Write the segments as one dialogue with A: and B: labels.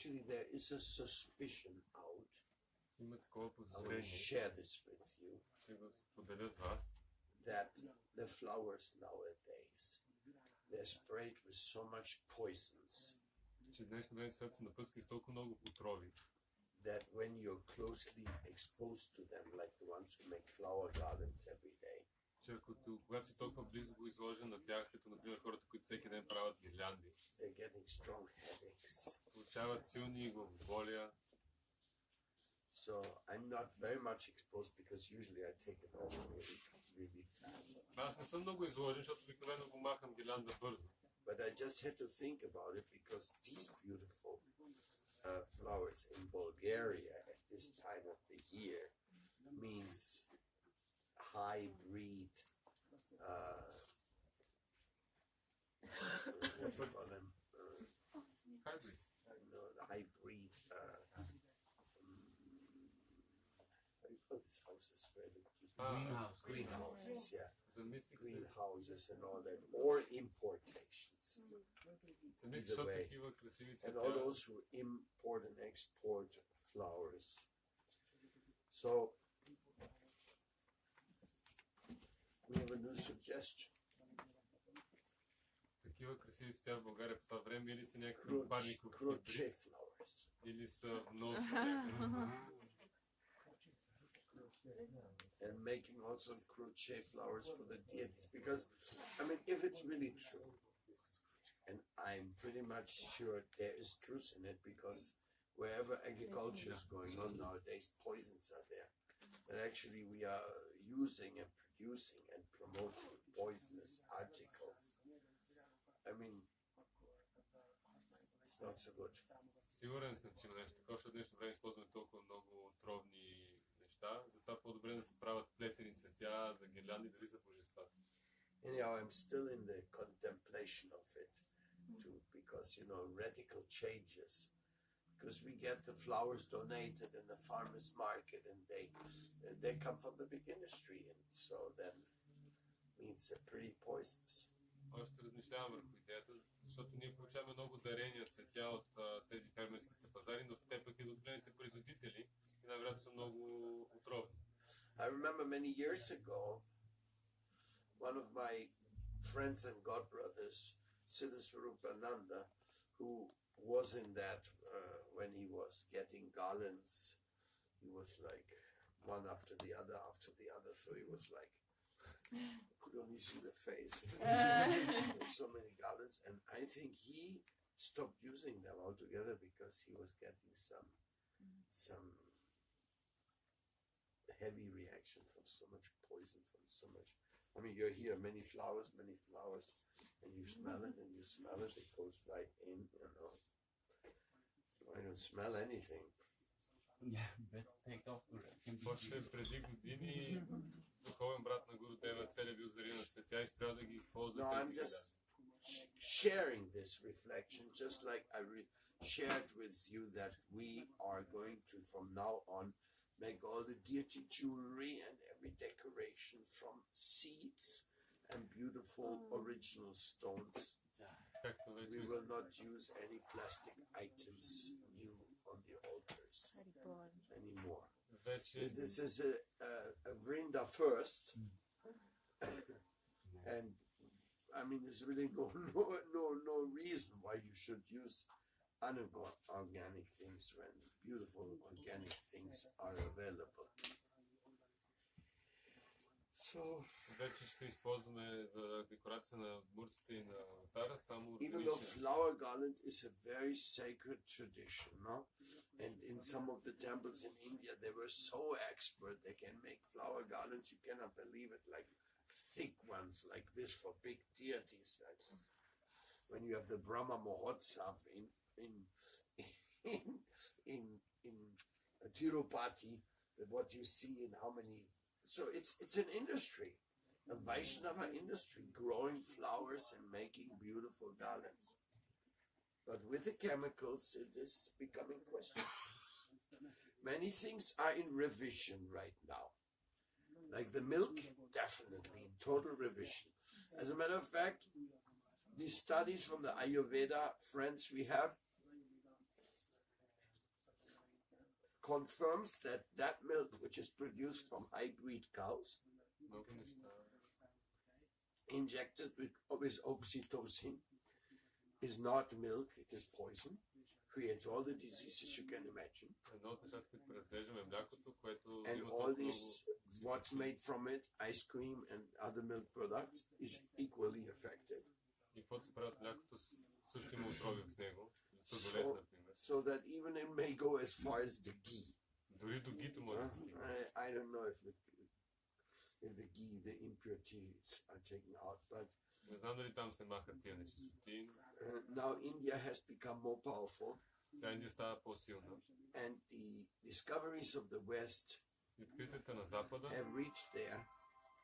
A: actually there is a suspicion out.
B: Има такова
A: I will
B: подозрение,
A: share this with you.
B: ще го споделя с вас,
A: That the flowers nowadays, they're sprayed with so much poisons
B: че днешно време свят се напъскали с толкова много отрови,
A: that when you're closely exposed to them, like the ones who make flower gardens every day,
B: че когато си толкова близо го изложен на тях, като например хората, които всеки ден правят гирлянди,
A: they're getting strong headaches.
B: получават силни главоболия.
A: So I'm not very much exposed because usually I take it off really, really fast.
B: Аз не съм много изложен, защото обикновено го махам гирлянда бързо.
A: But I just had to think about it because these beautiful flowers in Bulgaria at this time of the year means hybrid, what do you call them?
B: Hybrid.
A: No, hybrid, how do you call these houses where the greenhouses, yeah.
B: Замислих се.
A: Greenhouses and all that, or importations.
B: Замислих, защото
A: way.
B: такива красиви
A: And all
B: цветя.
A: those who import and export flowers. So we have a new suggestion.
B: Такива красиви цветя в България по това време или са някакви парников
A: Crochet
B: хибрид,
A: flowers.
B: или са внос.
A: And making also crochet flowers for the deities. Because, I mean, if it's really true, and I'm pretty much sure there is truth in it, because wherever agriculture is going on nowadays, poisons are there. And actually we are using and producing and promoting poisonous articles. I mean, it's not so good.
B: Сигурен съм, че има нещо такова, защото днешно време използваме толкова много отровни неща, затова по-добре да се правят плетени цветя за гирлянди, дори за божества.
A: Anyhow, I'm still in the contemplation of it, too, because, you know, radical changes. Because we get the flowers donated in the farmers market, and they come from the big industry, and so then means they're pretty poisonous.
B: Още размишлявам върху идеята, защото ние получаваме много дарения цветя от тези фермерските пазари, но те пък и от големите производители и най-вероятно са много отровни.
A: I remember many years ago, one of my friends and godbrothers, Siddhaswarupananda, who was in that when he was getting garlands, he was like one after the other, so he was like, could only see the face. There's so many garlands, and I think he stopped using them altogether because he was getting some heavy reaction from so much poison, from so much. I mean, you're here, many flowers, and you smell it, it goes right in, you know. I don't smell anything.
B: Още преди години духовен брат на Гуру Дева целия бил зарин на светя и трябва да ги използва
A: No, I'm
B: тези
A: just sharing this reflection, just like I shared with you that we are going to, from now on, make all the deity jewelry and every decoration from seeds and beautiful original stones.
B: както вече
A: We will not use any plastic items new on the altars anymore.
B: вече
A: This is a Vrinda first, and I mean, there's really no reason why you should use unorganic things when beautiful organic things are available. So,
B: вече ще използваме за декорация на мурците и на алтара само
A: even though
B: органични.
A: flower garland is a very sacred tradition, no? And in some of the temples in India, they were so expert, they can make flower garlands, you cannot believe it, like thick ones like this for big deities. Like when you have the Brahma Mahotsav in Tirupati, what you see in how many. So it's an industry, a Vaishnava industry, growing flowers and making beautiful garlands. But with the chemicals, it is becoming questionable. Many things are in revision right now. Like the milk, definitely in total revision. As a matter of fact, these studies from the Ayurveda friends we have, confirms that that milk which is produced from hybrid cows,
B: Много неща.
A: injected with oxytocin, is not milk, it is poison, creates all the diseases you can imagine.
B: Едно от нещата, които преразглеждаме, млякото, което
A: And
B: има
A: all
B: толкова
A: this,
B: много
A: what's made from it, ice cream and other milk products, is equally affected.
B: и каквото се правят млякото, също има отрови в него. Сладолет, например.
A: So that even it may go as far as the ghee.
B: Дори до гито може да стигне.
A: I don't know if the ghee, the impurities are taken out, but
B: Не знам дали там се махат тия нечистоти.
A: now India has become more powerful,
B: Сега Индия става по-силна.
A: and the discoveries of the West
B: И откритията на Запада
A: have reached there,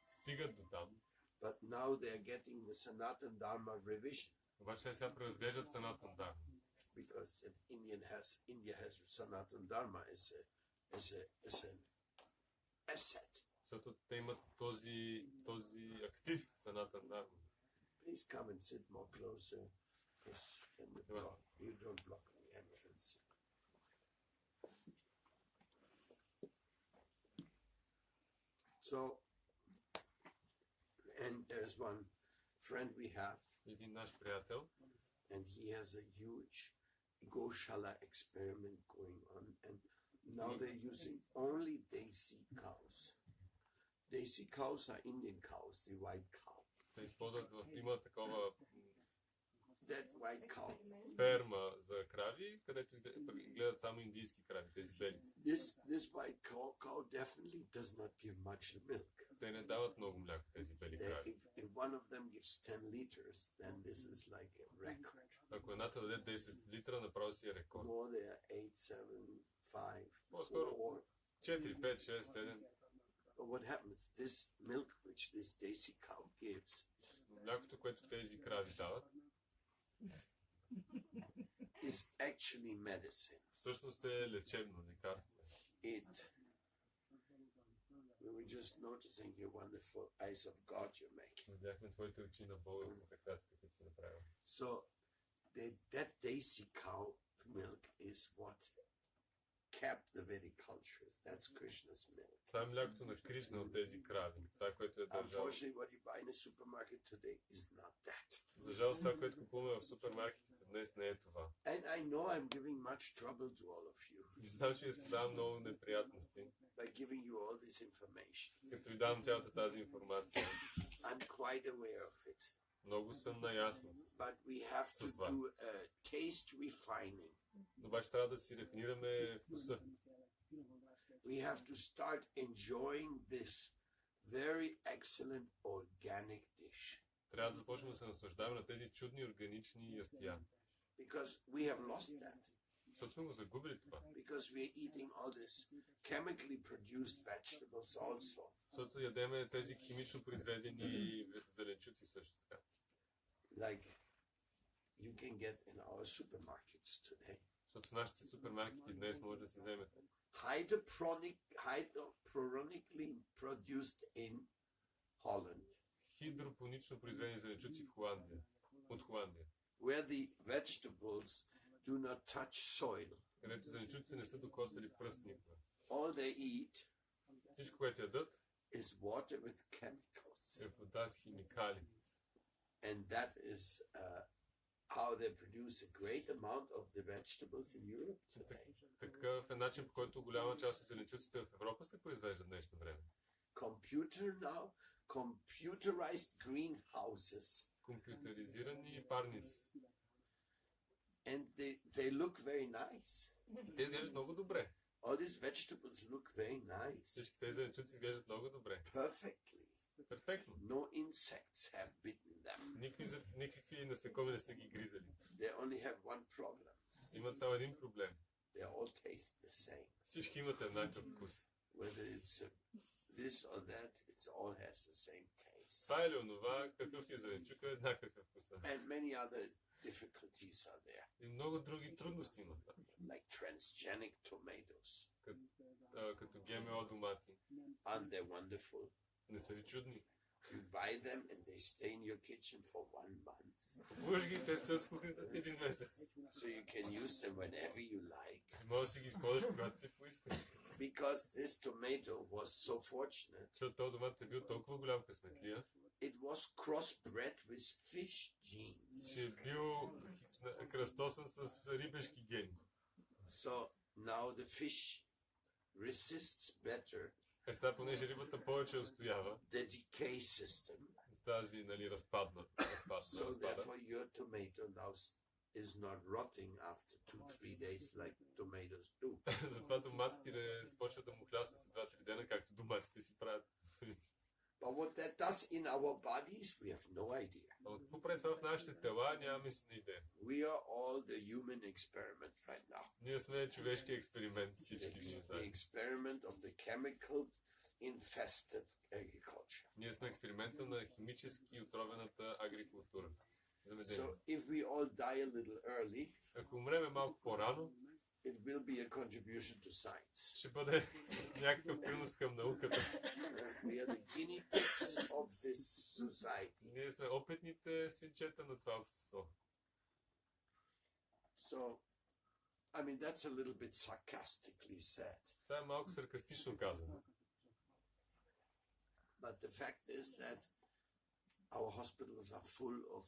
B: стигат до там.
A: but now they are getting the Sanatan Dharma revision,
B: Обаче сега преразглеждат Санатан Дharma.
A: because India has Sanatan Dharma as an asset.
B: Защото те имат този актив Санатан Дharma.
A: Please come and sit more closer, because you don't block the entrance. So, and there's one friend we have,
B: Един наш приятел,
A: and he has a huge Goshala experiment going on, and now they're using only Desi cows. Desi cows are Indian cows, the white cow.
B: те използват, има такова
A: That white cow.
B: ферма за крави, където гледат само индийски крави, тези бели.
A: This white cow definitely does not give much milk.
B: Те не дават много мляко, тези бели крави.
A: If one of them gives 10 liters, then this is like a record.
B: Ако едната даде 10 литра, направо си е рекорд.
A: More there, 8, 7, 5,
B: По-скоро
A: 4.
B: 4, 5, 6, 7.
A: But what happens? This milk which this Desi cow gives
B: Млякото, което тези крави дават,
A: is actually medicine.
B: всъщност е лечебно лекарство.
A: We were just noticing your wonderful eyes of God you're making.
B: Видяхме твоите очи на Бога и прекрасите, които си направил.
A: So that Desi cow milk is what kept the Vedic cultures. That's Krishna's milk.
B: Това е млякото на Кришна от тези крави. Това, което е държало.
A: Unfortunately, what you buy in a supermarket today is not that.
B: За жалост, това, което купуваме в супермаркетите днес, не е това.
A: And I know I'm giving much trouble to all of you
B: И знам, че ви създавам много неприятности,
A: by giving you all this information.
B: като ви давам цялата тази информация.
A: I'm quite aware of it.
B: Много съм наясно.
A: But we have to do a taste refining.
B: Обаче трябва да си рефинираме вкуса.
A: We have to start enjoying this very excellent organic dish.
B: Трябва да започнем да се наслаждаваме на тези чудни органични ястия.
A: Because we have lost that.
B: Защото сме го загубили това.
A: Because we are eating all this chemically produced vegetables also.
B: Защото ядеме тези химично произведени зеленчуци също така.
A: Like you can get in our supermarkets today.
B: Защото в нашите супермаркети днес може да си вземете
A: Hydroponically produced in Holland.
B: Хидропонично произведени зеленчуци в Холандия. От Холандия.
A: Where the vegetables do not touch soil.
B: Където зеленчуци не са докосали пръст никога.
A: All they eat
B: Всичко, което ядат,
A: is water with chemicals.
B: е вода с химикали.
A: And that is how they produce a great amount of the vegetables in Europe today.
B: Такъв е начин, по който голяма част от зеленчуците в Европа се произвежда в днешно време.
A: Computerized greenhouses.
B: Компютъризирани парници.
A: And they look very nice.
B: Те изглеждат много добре.
A: All these vegetables look very nice.
B: Всички тези зеленчуци изглеждат много добре.
A: Perfectly.
B: Перфектно.
A: No insects have bitten them.
B: Никакви насекоми не са ги гризали.
A: They only have one problem.
B: Имат само един проблем.
A: They all taste the same.
B: Всички имат еднакъв вкус.
A: Whether it's this or that, it all has the same taste.
B: Това или онова, какъв си е зеленчука, еднакъв е вкуса.
A: And many other difficulties are there.
B: И много други трудности имат.
A: Like transgenic tomatoes.
B: Като ГМО домати.
A: Aren't they wonderful?
B: Не са ли чудни?
A: You buy them and they stay in your kitchen for 1 month.
B: Купуваш ги и те стоят в кухнята ти един месец.
A: So you can use them whenever you like.
B: Може да си ги използваш, когато си поискаш.
A: Because this tomato was so fortunate,
B: Защото този домат е бил толкова голям късметлия,
A: it was crossbred with fish genes.
B: че е бил кръстосан с рибешки гени.
A: So now the fish resists better
B: Сега, понеже рибата повече устоява
A: the decay system.
B: тази, нали, разпада.
A: So therefore your tomato now is not rotting after 2-3 days like tomatoes do.
B: Затова доматите не почват да му хлясва след 2-3 дена, както доматите си правят.
A: But what that does in our bodies, we have no idea.
B: Но какво прави това в нашите тела, нямаме си идея.
A: We are all the human experiment right now.
B: Ние сме човешки експеримент, всички ние.
A: The experiment of the chemical infested agriculture.
B: Ние сме експеримента на химически отровената агрикултура.
A: So if we all die a little early,
B: ако умреме малко по-рано,
A: it will be a contribution to science.
B: ще бъде някакъв принос към науката.
A: We are the guinea pigs of this society.
B: Ние сме опитните свинчета на това общество.
A: So, I mean, that's a little bit sarcastically said.
B: Това е малко саркастично казано.
A: But the fact is that our hospitals are full of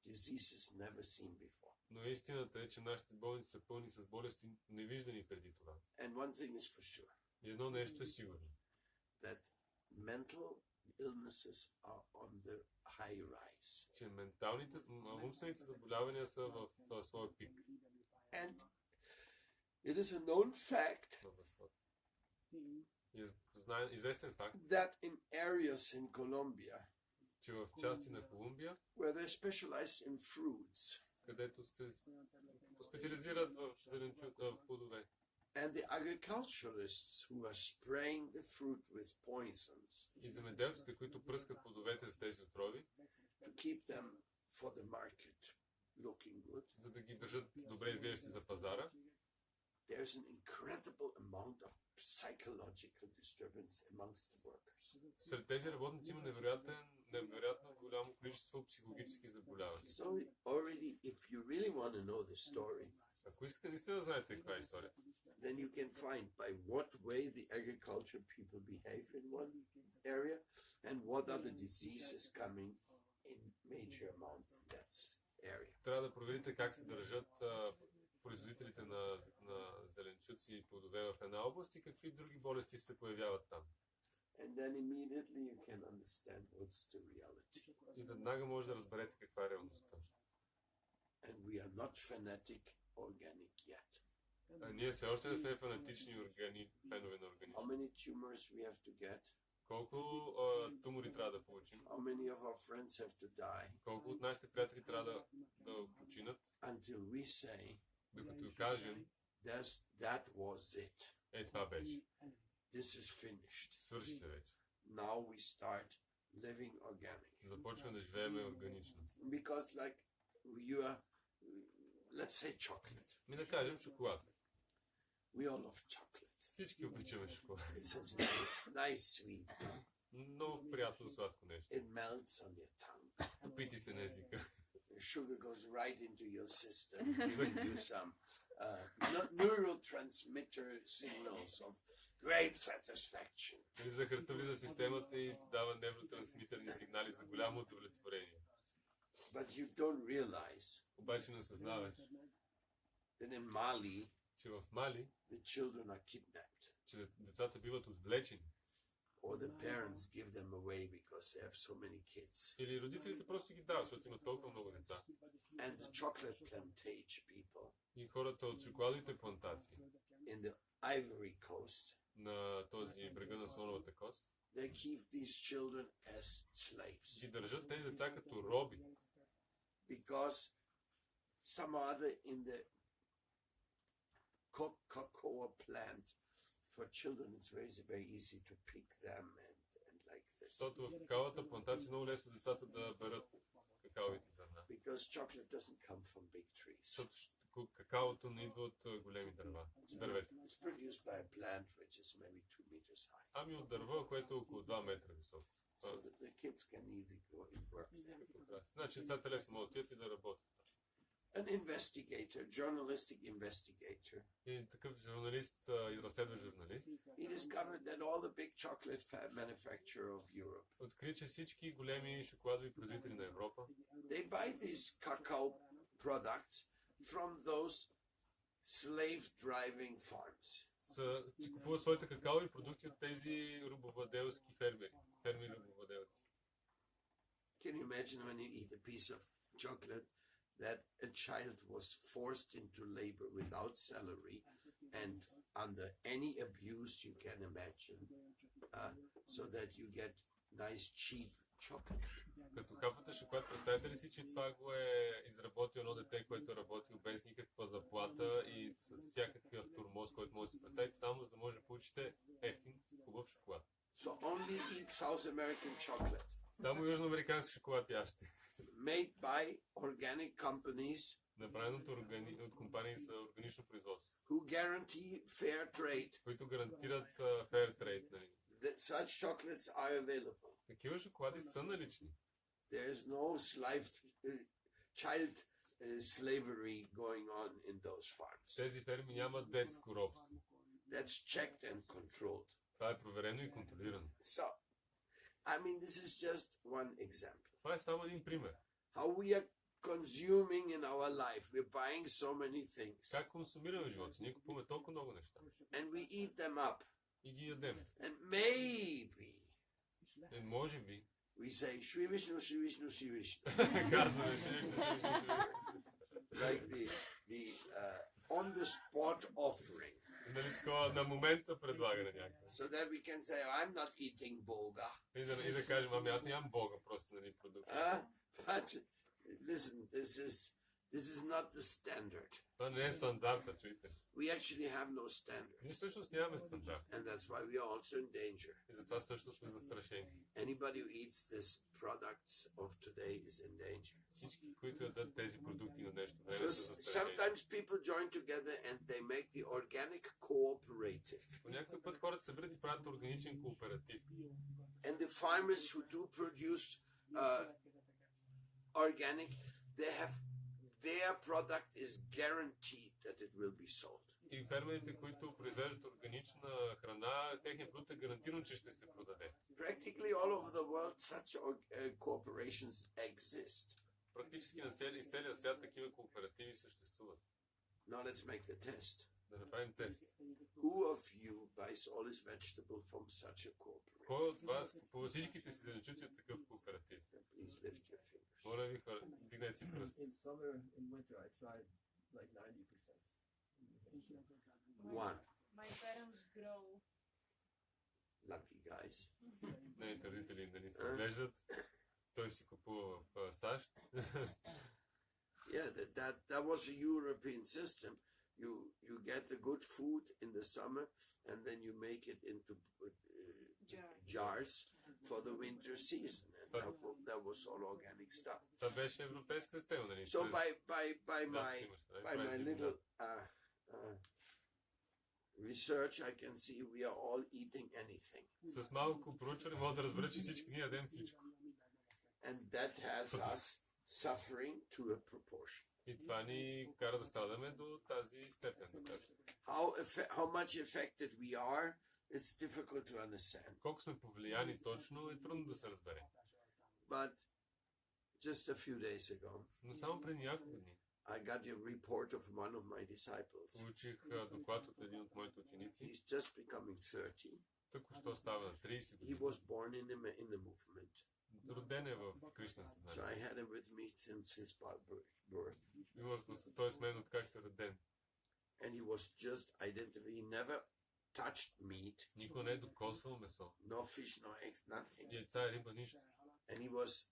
A: diseases never seen before.
B: Но истината е, че нашите болници са пълни с болести невиждани преди това.
A: And one thing is for sure.
B: И едно нещо е сигурно.
A: That mental illnesses are on the high rise.
B: Че умствените заболявания са в своя пик.
A: And it is a known fact
B: известен факт,
A: that in areas in Colombia,
B: че в части на Колумбия,
A: where they specialize in fruits,
B: където специализират в плодове,
A: and the agriculturalists who are spraying the fruit with poisons,
B: и земеделците, които пръскат плодовете с тези отрови,
A: to keep them for the market looking good,
B: за да ги държат добре изглеждащи за пазара,
A: there's an incredible amount of psychological disturbance amongst the workers.
B: Сред тези работници има невероятно голямо количество психологически заболявания.
A: So already, if you really want to know the story,
B: ако искате наистина да знаете каква е историята,
A: then you can find by what way the agriculture people behave in one area and what are the diseases coming in major amount in that area.
B: Трябва да проверите как се държат производителите на зеленчуци и плодове в една област и какви други болести се появяват там.
A: And then immediately you can understand what's the reality.
B: И веднага може да разберете каква е реалността.
A: And we are not fanatic organic yet.
B: Ние все още не сме фанатични фенове на организма.
A: How many tumors we have to get?
B: Колко тумори трябва да получим?
A: How many of our friends have to die?
B: Колко от нашите приятели трябва да починат?
A: Until we say,
B: докато кажем,
A: that was it.
B: Това беше.
A: This is finished.
B: Свърши се вече.
A: Now we start living organic.
B: Започваме да живеем органично.
A: Because like you are, let's say chocolate.
B: Ми да кажем шоколад.
A: We all love chocolate.
B: Всички обичаме шоколад.
A: It's a nice sweet.
B: Много приятно сладко нещо.
A: It melts on your tongue.
B: Топи ти се на езика.
A: Sugar goes right into your system, giving you some neurotransmitter signals of great satisfaction.
B: Захарта влиза в системата и ти дава невротрансмитерни сигнали за голямо удовлетворение.
A: But you don't realize
B: обаче не съзнаваш,
A: that in Mali,
B: че в Мали,
A: the children are kidnapped.
B: че децата биват отвлечени.
A: Or the parents give them away because they have so many kids.
B: Или родителите просто ги дават, защото имат толкова много деца.
A: And the chocolate plantage people.
B: И хората от шоколадовите плантации.
A: In the Ivory Coast.
B: На този брега на слоновата кост.
A: They keep these children as slaves.
B: Ги държат тези деца като роби.
A: Because some other in the cocoa plant for children it's very easy to pick them and like this.
B: Защото в какаовата плантация много лесно децата да берат какаовите зърна.
A: Because chocolate doesn't come from big trees.
B: Защото какаото не идва от големи дърва.
A: It's produced by a plant which is maybe 2 meters high.
B: Ами от дърво, което е около 2 метра високо.
A: so that the kids can easily go and work there.
B: Значи децата лесно могат да отидат и да работят.
A: An investigator, journalistic investigator.
B: И такъв журналист и разследващ журналист
A: He discovered that all the big chocolate manufacturer of Europe,
B: откри, че всички големи шоколадови производители на Европа
A: they buy these cacao products from those slave-driving farms.
B: купуват своите какаови продукти от тези рабовладелски фермери рабовладелци.
A: Can you imagine when you eat a piece of chocolate that a child was forced into labor without salary and under any abuse you can imagine, so that you get nice cheap chocolate?
B: Като капвате шоколад, представете ли си, че това го е изработил едно дете, което е работил без никаква заплата и с всякакъв турмоз, който може да си представите, само за да може да получите ефтин, хубав шоколад.
A: So only eat South American chocolate.
B: Само южноамерикански шоколад яще.
A: Made by organic companies,
B: направено от компании за органично производство,
A: who guarantee fair trade.
B: които гарантират fair trade. Нали?
A: Such chocolates are available.
B: Такива шоколади са налични.
A: There is no child slavery going on in those farms.
B: Тези ферми нямат детско робство.
A: That's checked and controlled.
B: Това е проверено и контролирано.
A: So, I mean, this is just one example.
B: Това е само един пример.
A: How we are consuming in our life. We're buying so many things.
B: Как консумираме живота? Ние купуваме толкова много неща.
A: And we eat them up.
B: И ги ядем.
A: And maybe
B: Може би.
A: we say, Shri Vishnu, Shri Vishnu, Shri Vishnu.
B: Казваме,
A: Like the on-the-spot offering.
B: Нали такова на момента предлагане някакво.
A: So that we can say, I'm not eating bulga.
B: И да кажем, ами аз нямам Бога, просто нали продукт.
A: But listen, this is not the standard.
B: Това не е стандарта, чуйте.
A: We actually have no standard.
B: Ние всъщност нямаме стандарт.
A: And that's why we are also in danger.
B: И затова също сме застрашени.
A: Anybody who eats these products of today is in danger.
B: Всички, които ядат тези продукти на днешно време,
A: So
B: са застрашени.
A: sometimes people join together and they make the organic cooperative.
B: По някакъв път хората се събират и правят органичен кооператив.
A: And the farmers who do produce organic, their product is guaranteed that it will be sold.
B: И фермерите, които произвеждат органична храна, техният продукт е гарантиран, че ще се продаде.
A: Practically all over the world such corporations exist.
B: Практически на целия свят такива кооперативи съществуват.
A: Now let's make the test.
B: Да направим тест.
A: Who of you buys all his vegetable from such a cooperative?
B: Кой от вас купува всичките си зеленчуци от такъв кооператив?
A: Please lift your fingers.
B: Моля ви хора, дигнете си пръст.
C: In summer, in winter, I tried like 90%.
A: One.
D: My parents grow.
A: Lucky guys.
B: Нейните родители да ни се отглеждат. Той си купува в САЩ.
A: Yeah, that was a European system. You get the good food in the summer and then you make it into jars for the winter season. And that was all organic stuff.
B: Това беше европейска система, нали?
A: So by my little research, I can see we are all eating anything.
B: С малко проучване мога да разбера, че всички ние ядем всичко.
A: And that has us suffering to a proportion.
B: И това ни кара да страдаме до тази степен.
A: How much affected we are, it's difficult to understand.
B: Колко сме повлияни точно е трудно да се разбере.
A: But just a few days ago,
B: Но само преди няколко дни
A: I got a report of one of my disciples.
B: получих доклад от един от моите ученици.
A: He's just becoming 30.
B: Току-що става на 30
A: He
B: години.
A: was born in the movement.
B: Роден е в Кришна
A: So
B: съзнание.
A: I had him with me since his birth.
B: Имах той с мен откакто е роден.
A: And he was just identified. He never touched meat,
B: Никой не е докосвал месо.
A: no fish, no eggs, nothing.
B: Яйца и риба, нищо.
A: And he was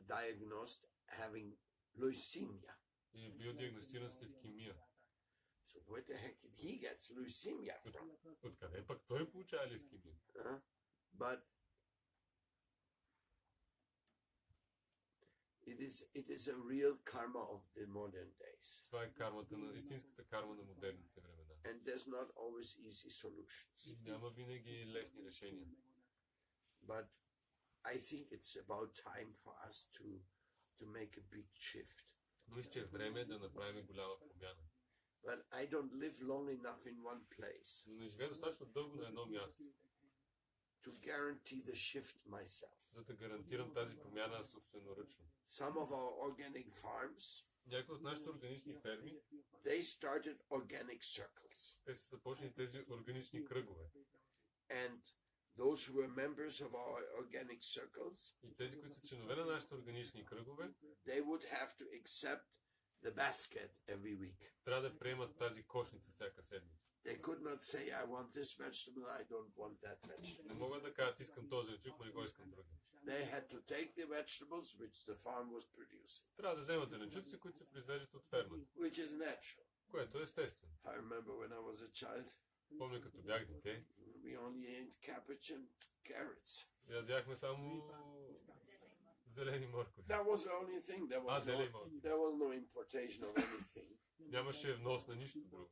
A: diagnosed having leukemia.
B: И е бил диагностиран с левкемия.
A: So where the heck did he get leukemia from?
B: Откъде пък той получава левкемия?
A: But it is a real karma of the modern days.
B: Това е кармата на истинската карма на модерните времена.
A: And there's not always easy solutions.
B: И няма винаги лесни решения.
A: But I think it's about time for us to make a big shift.
B: Но мисля, че е време да направим голяма промяна.
A: But I don't live long enough in one place
B: Но не живея достатъчно дълго на едно място,
A: to guarantee the shift myself.
B: за да гарантирам тази промяна собственоръчно.
A: Some of our organic farms,
B: Някои от нашите органични ферми,
A: they started organic circles.
B: те са започнали тези органични кръгове.
A: And those who were members of our organic circles,
B: И тези, които са членове на нашите органични кръгове,
A: they would have to accept the basket every week.
B: трябва да приемат тази кошница всяка седмица.
A: They could not say, I want this vegetable, I don't want that vegetable.
B: Не могат да кажат, искам този лечук, но не го искам други.
A: They had to take the vegetables which the farm was producing,
B: Трябва да вземат зеленчуци, които се произвеждат от фермата,
A: which is natural.
B: което е естествено.
A: I remember when I was a child,
B: Помня като бях дете,
A: we only ate cabbage and carrots.
B: ядяхме само зелени моркови.
A: That was the only thing.
B: Зелени моркови.
A: There was no importation of anything.
B: Нямаше внос на нищо друго.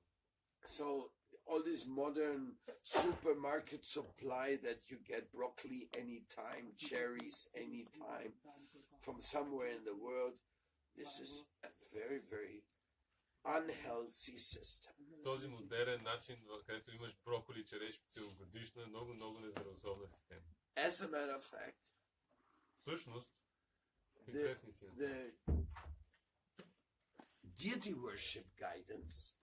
A: So all this modern supermarket supply that you get broccoli anytime, cherries anytime from somewhere in the world, this is a very, very unhealthy system.
B: Този модерен начин, където имаш броколи и черешки целогодишно, е много, много нездравословна система.
A: As a matter of fact,
B: Всъщност,
A: the,
B: известни си,
A: the deity worship guidance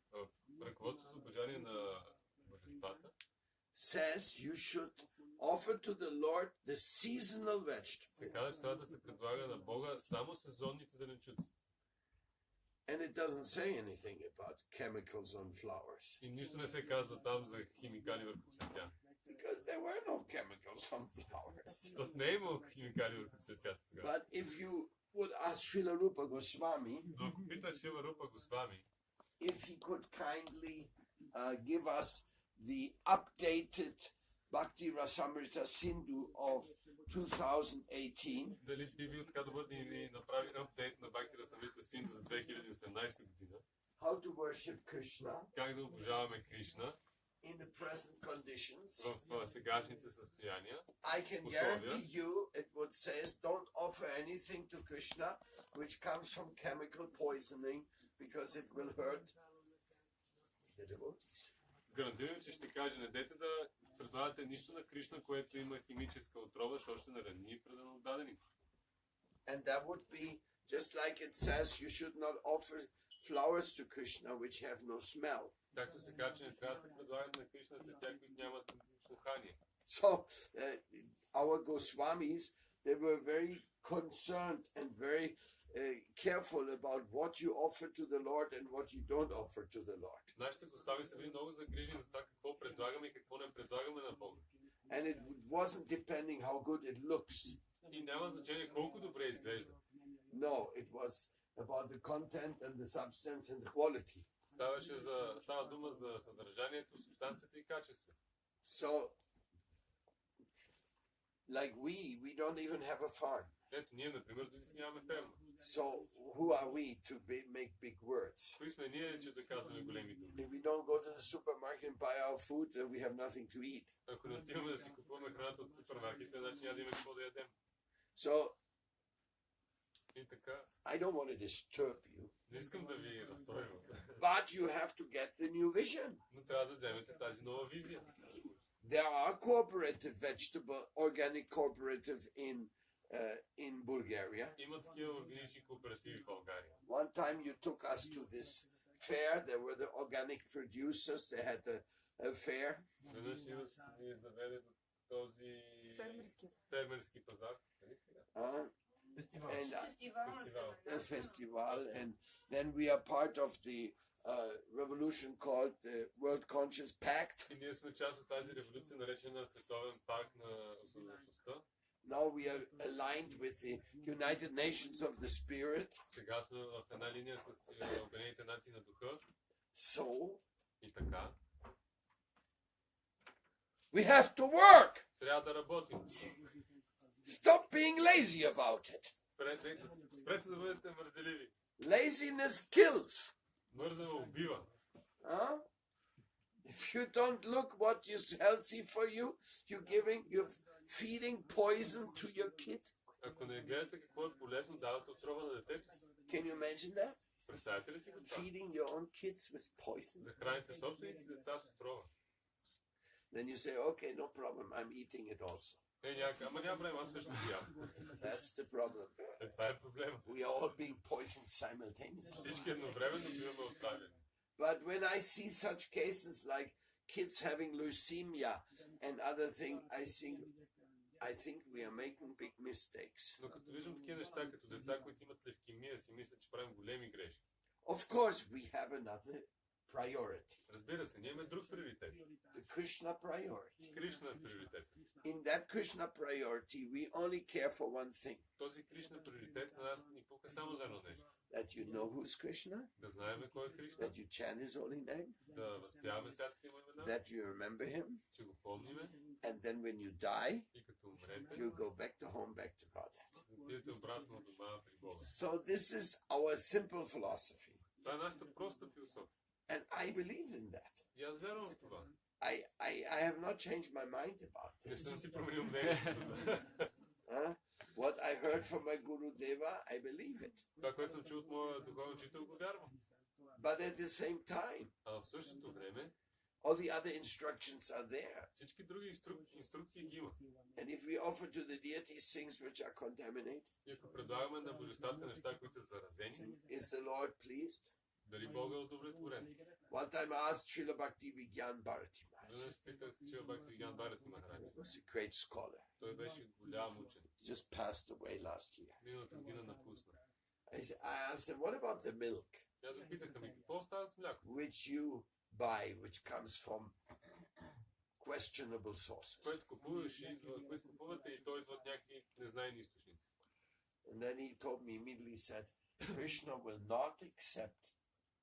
B: ръководството обожание на божествата
A: says you should offer to the Lord the seasonal vegetables.
B: се казва, че трябва да се предлага на Бога само сезонните зеленчуци.
A: And it doesn't say anything about chemicals on flowers.
B: И нищо не се казва там за химикали върху цветя.
A: Because there were no chemicals on flowers.
B: Тот не е имал химикали върху цветята тогава.
A: But if you would ask Srila Rupa Goswami
B: Но ако питаш Шива Рупа Госвами,
A: if he could kindly give us the updated Bhakti Rasamrita Sindhu of 2018,
B: дали би бил така добър да ни направи апдейт на Бхакти Расамрита Синду за 2018 година,
A: how to worship Krishna
B: как да обожаваме Кришна
A: in the present conditions,
B: в сегашните състояния,
A: I can guarantee you it would say don't offer anything to Krishna which comes from chemical poisoning because it will hurt the devotees.
B: гарантирам, че ще каже, не дете да предлагате нищо на Кришна, което има химическа отрова, защото ще нарани преданодадените.
A: And that would be just like it says you should not offer flowers to Krishna which have no smell.
B: Както се казва, че не трябва да се предлагат на Кришна цветя, които нямат слухание.
A: So our Goswamis, they were very concerned and very careful about what you offer to the Lord and what you don't offer to the Lord.
B: Нашите госвами са били много загрижени за това какво предлагаме и какво не предлагаме на Бога.
A: And it wasn't depending how good it looks.
B: И няма значение колко добре изглежда.
A: No, it was about the content and the substance and the quality.
B: Става дума за съдържанието, субстанцията и качеството.
A: So, like we don't even have a farm.
B: Ето, ние, например, дори си нямаме ферма.
A: So, who are we to make big words?
B: Кои сме ние, че да казваме големи думи?
A: If we don't go to the supermarket and buy our food, then we have nothing to eat.
B: Ако не отиваме да си купуваме храната от супермаркета, значи няма да имаме какво да ядем.
A: So,
B: И така,
A: I don't want to disturb you,
B: не искам да ви разстройвам,
A: but you have to get the new vision.
B: но трябва да вземете тази нова визия.
A: There are cooperative organic cooperative in Bulgaria.
B: Има такива органични кооперативи в България.
A: One time you took us to this fair. There were the organic producers. They had a fair.
B: Веднъж ни заведе до този фермерски пазар.
A: And
D: Фестивал на
A: a festival, and then we are part of the revolution called the World Conscious Pact.
B: И ние сме част от тази революция, наречена Световен парк на осъзнатостта.
A: Now we are aligned with the United Nations of the Spirit.
B: Сега сме в една линия с Обединените нации на духа.
A: So
B: И така,
A: we have to work.
B: трябва да работим.
A: Stop being lazy about it.
B: Спрете да бъдете мързеливи.
A: Laziness kills.
B: Мързене убива.
A: If you don't look what is healthy for you, you're feeding poison to your kid?
B: Ако не гледате какво е полезно, давате отрова на детето си.
A: Can you imagine that?
B: Представете ли си го това?
A: Feeding your own kids with poison?
B: Да храните собствените си деца с отрова.
A: Then you say, okay, no problem, I'm eating it also.
B: Ама няма проблем, аз също ги ям.
A: That's the problem.
B: Това е проблема.
A: We are all being poisoned simultaneously.
B: Всички едновременно биваме отравени.
A: But when I see such cases like kids having leukemia and other things, I think we are making big mistakes.
B: Но като виждам такива неща, като деца, които имат левкемия, си мисля, че правим големи грешки.
A: Of course, we have another priority.
B: Разбира се, ние имаме друг приоритет.
A: The Krishna priority.
B: Кришна е приоритет.
A: In that Krishna priority, we only care for one thing.
B: Този Кришна приоритет на нас ни пука само за едно нещо.
A: That you know who's Krishna,
B: Да знаем кой е Кришна,
A: that you chant his holy name,
B: да възпяваме святите му имена,
A: that you remember him,
B: че го помниме
A: and then when you die,
B: и като умрете,
A: you go back to home, back to Godhead.
B: отидете обратно от дома при Бога.
A: So this is our simple philosophy.
B: Това е нашата проста философия.
A: And I believe in that.
B: И аз вярвам в това.
A: I have not changed my mind about
B: Не
A: this.
B: съм си променил мнението.
A: What I heard from my Guru Deva, I believe it.
B: Това, което съм чул от моя духовен учител, го вярвам.
A: But at the same time,
B: А в същото време,
A: all the other instructions are there.
B: всички други инструкции ги имат.
A: And if we offer to the deities things which are contaminated,
B: И ако предлагаме на божествата неща, които са заразени,
A: is the Lord pleased?
B: дали Бога е удовлетворен?
A: One time I asked Srila Bhakti Vigyan Bharati Maharaj.
B: Днес питах Шрила Бхакти Вигян Бхарати Махарадж.
A: He was a great scholar.
B: Той беше голям учен.
A: Just passed away last year.
B: Миналата година напусна.
A: I asked him, what about the milk
B: И аз го питах, ами какво става с мляко?
A: which you buy, which comes from questionable sources?
B: Което купуваш и което купувате и той идва от някакви незнайни източници.
A: And then he told me immediately, said, Krishna will not accept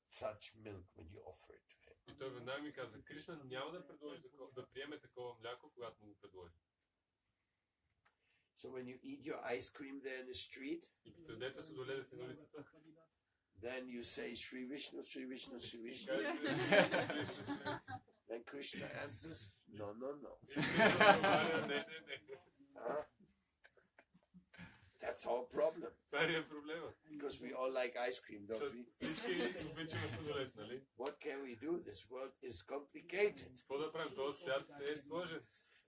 A: such milk when you offer it to him.
B: И той веднага ми каза, Кришна няма да предложи да приеме такова мляко, когато му го предложи.
A: So when you eat your ice cream there in the street,
B: И като дете се долезе си на улицата,
A: then you say Sri Vishnu, Sri Vishnu, Sri Vishnu. Then Krishna answers, no, no, no. That's our problem.
B: Това е проблема.
A: Because we all like ice cream, don't we?
B: Всички обичаме сладолет, нали?
A: What can we do? This world is complicated.
B: Какво да правим? Този свят е сложен.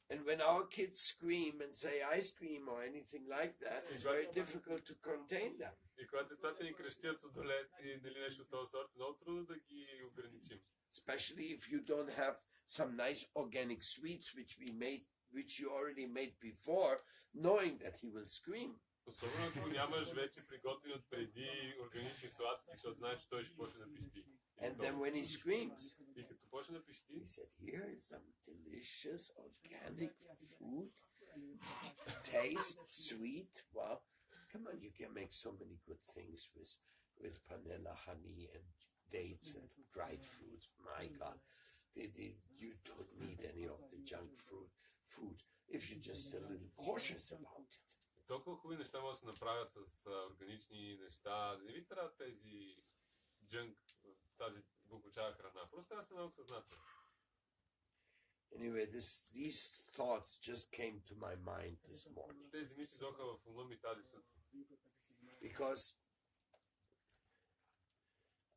A: And when our kids scream and say ice cream or anything like that, it's very difficult to contain them.
B: И когато децата ни крещят сладолет и нали нещо от този сорт, много трудно да ги ограничим.
A: Especially if you don't have some nice organic sweets which you already made before, knowing that he will scream.
B: Особено ако нямаш вече приготвени от преди органични сладки, защото знаеш, че той ще почне да пищи.
A: And then when he screams,
B: И като почне да пищи,
A: he said, here is some delicious organic food. Taste sweet. Wow. Come on, you can make so many good things with vanilla, honey, and dates and dried fruits. My God. You don't need any of the junk food if you're just a little cautious about it.
B: толкова хубави неща могат да се направят с органични неща. Не ви трябва тези джънк, тази богучава храна. Просто трябва да сте много съзнателни.
A: Anyway, these thoughts just came to my mind this morning.
B: Тези мисли дойдоха в ума ми тази сутрин.
A: Because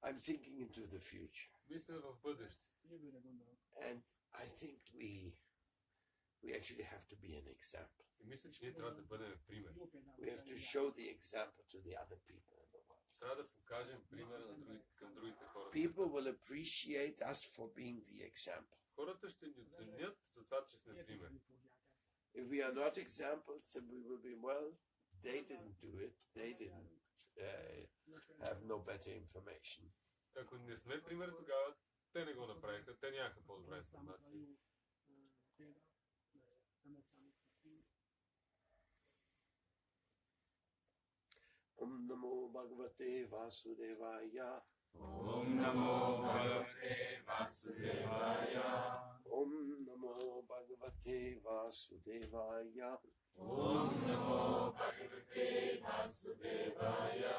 A: I'm thinking into the future.
B: Мисля в бъдеще.
A: And I think we actually have to be an example.
B: И мисля, че ние трябва да бъдем пример.
A: We have to show the example to the other people in the world.
B: Трябва да покажем примера към другите хора.
A: People will appreciate us for being the example.
B: Хората ще ни оценят за това, че сме пример.
A: If we are not examples, then we will be, well, they didn't do it. They didn't have no better information.
B: Ако не сме пример, тогава те не го направиха. Те нямаха по-добра информация.
A: Om Namo Bhagavate Vasudevaya.
E: Om Namo Bhagavate Vasudevaya.
A: Om Namo Bhagavate Vasudevaya.
E: Om Namo Bhagavate Vasudevaya.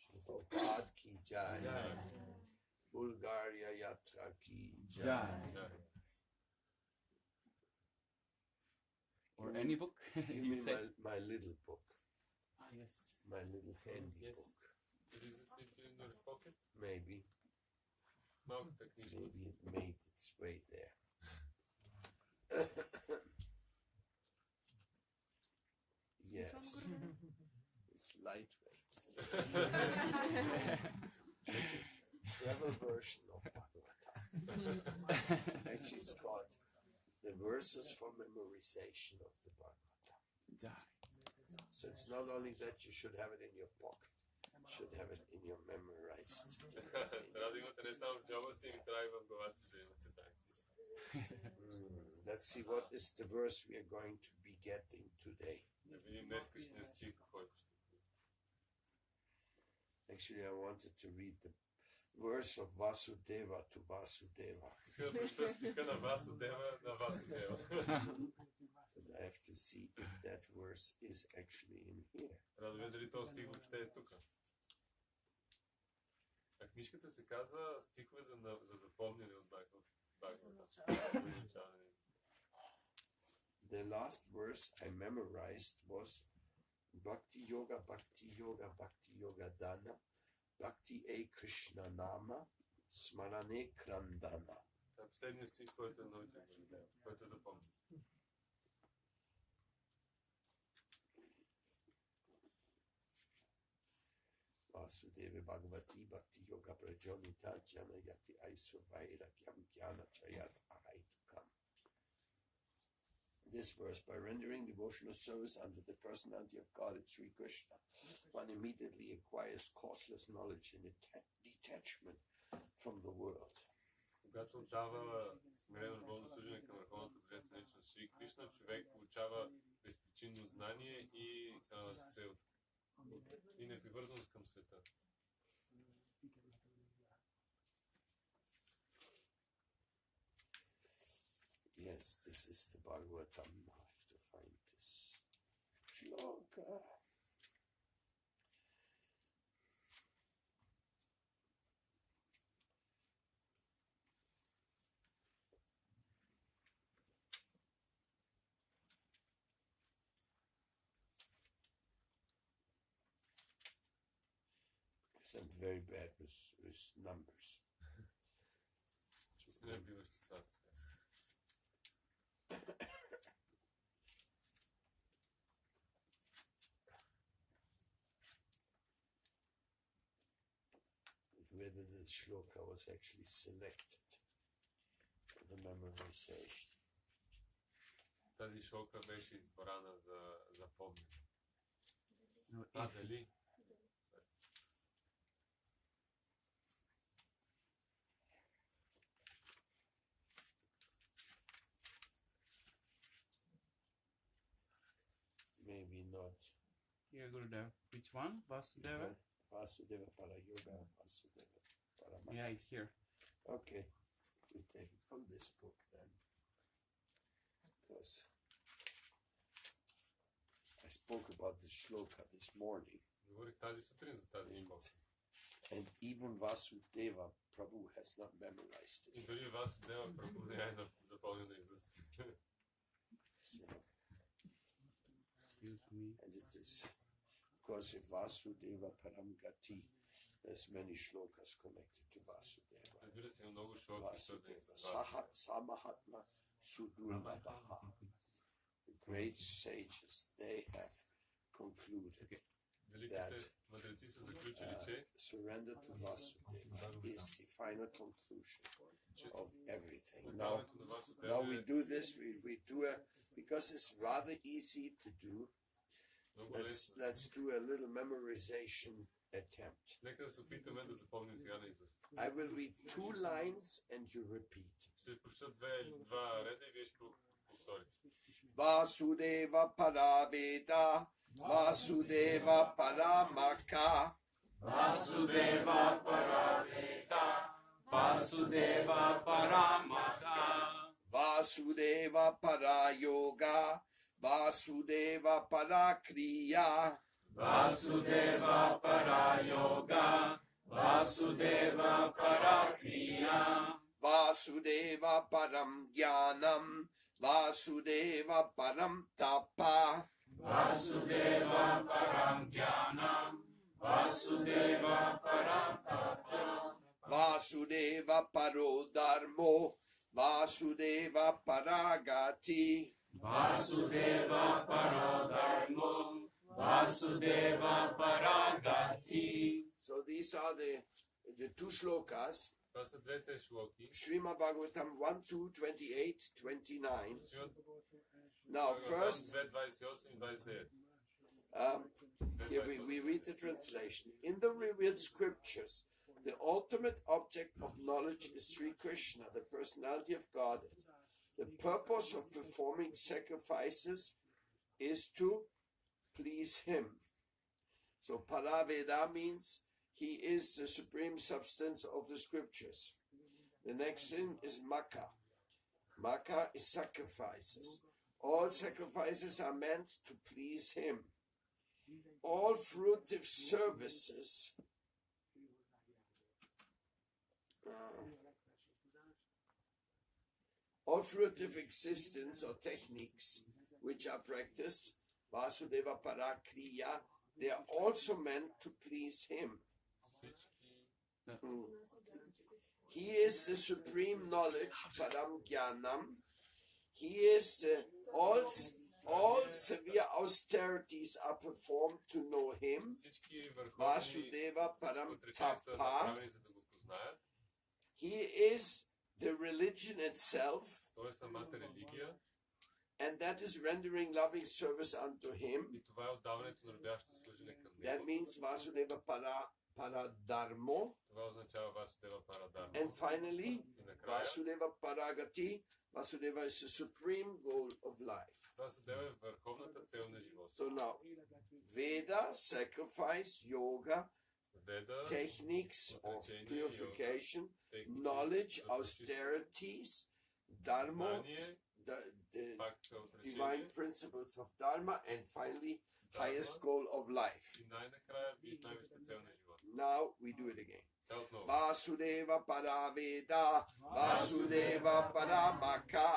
A: Prabhupada ki jai. Bulgaria Yatra ki jai.
E: Jai.
B: Да.
E: Or any book?
A: Give
E: You
A: me
E: say?
A: my little book,
E: Yes.
A: my little handy
B: Yes.
A: book.
B: Is it in your pocket?
A: Maybe
B: Малката книжка.
A: it made its way there. Yes, it's lightweight. Travel version of Bhagavatam. Actually, it's called the verses for memorization of the Bhagavatam. So it's not only that you should have it in your pocket, you should have it in your memorized.
B: Трябва да имате не само в джоба си, ами трябва и в главата си да имате танци.
A: Let's see what is the verse we are going to be getting today.
B: Да видим днескашния стих, който ще видим.
A: Actually, I wanted to read the verse of Vasudeva to Vasudeva.
B: Иска да прочета стиха на Васудева на Васудева.
A: But I have to see if that verse is actually in here.
B: Трябва да видя дали този стих въобще е тук. А книжката се казва стихове за запомняне от Бхагавата. За изучаване.
A: The last verse I memorized was Bhakti Yoga Dana, Bhakti E Krishna Nama, Smarane Krandana.
B: Това е последният стих, който е научен, който е запомнен.
A: Vasudeva Bhagavati Bhakti Yoga Prajonita Janayati Aisuvaira Gyana Chayat Ahaitukam. This verse, by rendering devotional service unto the personality of God and Sri Krishna, one immediately acquires causeless knowledge and detachment from the world.
B: Когато дава смирено любовно служение към върховната божествена личност Шри Кришна, човек получава безпричинно знание и непривързаност към света.
A: Yes, this is the Bhagavatam. I have to find this shloka. I'm very bad with numbers.
B: Не биваш часата.
A: Whether the shloka was actually selected for the memorization.
B: Тази шлока беше избрана за запомняне.
E: No,
B: Дали?
A: Maybe not.
E: Here, Gurudev. Which one? Vasudeva?
A: Vasudeva para yoga, Vasudeva para Maya.
E: Yeah, it's here.
A: Okay, we take it from this book then. Because I spoke about the shloka this morning.
B: Говорих тази сутрин за тази шлока.
A: And even Vasudeva Prabhu has not memorized
B: И
A: it.
B: дори Васудева Прабhu не е запомнил наизуст.
A: So,
E: Excuse me.
A: and it is, of course, in Vasudeva Paramgati, there's many shlokas connected to Vasudeva.
B: Разбира се, има много шлоки, свързани
A: Vasudeva,
B: с Васудева.
A: Samahatma Sudurlabha. The great sages, they have concluded
B: Великите мъдреци са заключили, че
A: surrender to Vasudeva is the final conclusion of everything. Now
B: отдаването на Васудева
A: we
B: е
A: do this, we do it, because it's rather easy to do.
B: много лесно.
A: Let's do a little memorization attempt.
B: Нека да се опитаме да запомним сега наизуст.
A: I will read 2 lines and you repeat.
B: Ще прочета два реда и вие ще повторите.
A: Vasudeva Paraveda, Vasudeva Paramaka,
E: Vasudeva Paraveda, Vasudeva Paramata,
A: Vasudeva Parayoga, Vasudeva Parakriya,
E: Vasudeva Parayoga, Vasudeva Parakriya,
A: Vasudeva Param Jnanam, Vasudeva Param Tapa,
E: Vasudeva Param Jnanam, Vasudeva Param Tapa,
A: Vasudeva Paro Dharmo, Vasudeva Paragati.
E: Vasudeva Paro Dharmo, Vasudeva Paragati.
A: So these are the two shlokas.
B: Това са двете шлоки.
A: Srimad Bhagavatam 1, 2, 28, 29.
B: Шримад
A: Now first,
B: 2:28 и 29.
A: here we read the translation. In the revealed scriptures, the ultimate object of knowledge is Sri Krishna, the personality of God. The purpose of performing sacrifices is to please Him. So Paraveda means He is the supreme substance of the scriptures. The next thing is Maka. Maka is sacrifices. All sacrifices are meant to please Him. All fruitive services all fruitive existence or techniques which are practiced, Vasudeva Parakriya, they are also meant to please Him. He is the supreme knowledge, Param Jnanam. He is all severe austerities are performed to know Him.
B: Всички
A: Vasudeva Param
B: отречения са
A: Tapa.
B: направени за да го познаят.
A: He is the religion itself,
B: Той е самата религия
A: and that is rendering loving service unto Him.
B: и това е отдаването на любящо служене към
A: That
B: него.
A: means Vasudeva Paradharmo.
B: Това означава Васудева Парадарма.
A: And finally,
B: И накрая
A: Vasudeva Paragati. Vasudeva is the supreme goal of life.
B: Васудева е върховната цел на живота.
A: So now, Veda, sacrifice, yoga,
B: Веда,
A: techniques of
B: отречение,
A: purification,
B: техники,
A: knowledge,
B: за прочистване,
A: austerities, dharma,
B: знание,
A: the
B: пак
A: divine
B: отречение
A: principles of dharma, and finally,
B: Dharma.
A: highest goal of life.
B: и най-накрая най-висшата цел на живота.
A: Now we do it again.
B: Сега отново.
A: Vasudeva Paraveda, Vasudeva Paramaka,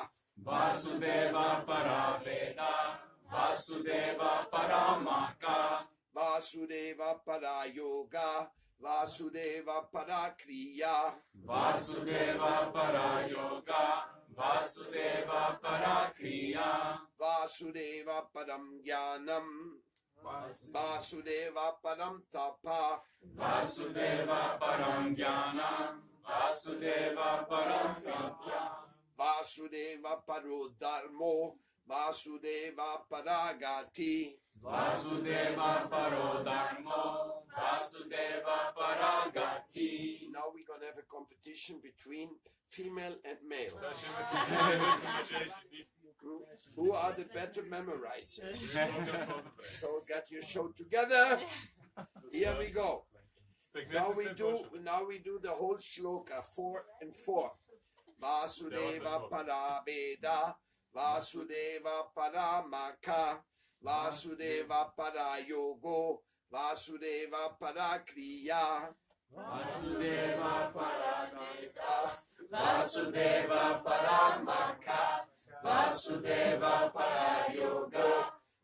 E: Vasudeva Paraveda, Vasudeva Paramaka,
A: Vasudeva Parayoga, Vasudeva Parakriya,
E: Vasudeva Parayoga, Vasudeva Parakriya,
A: Vasudeva Param Jnanam, Vasudeva Param Tapa,
E: Vasudeva Param Jnanam, Vasudeva Param Tapa,
A: Vasudeva Paro Dharmo, Vasudeva Paragati.
E: Vasudeva Paro Dharmo, Vasudeva Paragati.
A: Now we're going to have a competition between female and male.
B: Сега ще имаме състезание мъже и жени.
A: Who are the better memorizers? So get your show together. Here we go.
B: Сегнете се, почваме.
A: Now we do the whole shloka 4 and 4. Vasudeva Paraveda, Vasudeva Paramaka, Vasudeva Parayogo, Vasudeva Parakriya,
E: Vasudeva Paraveda, Vasudeva Paramaka, Vasudeva Parayoga,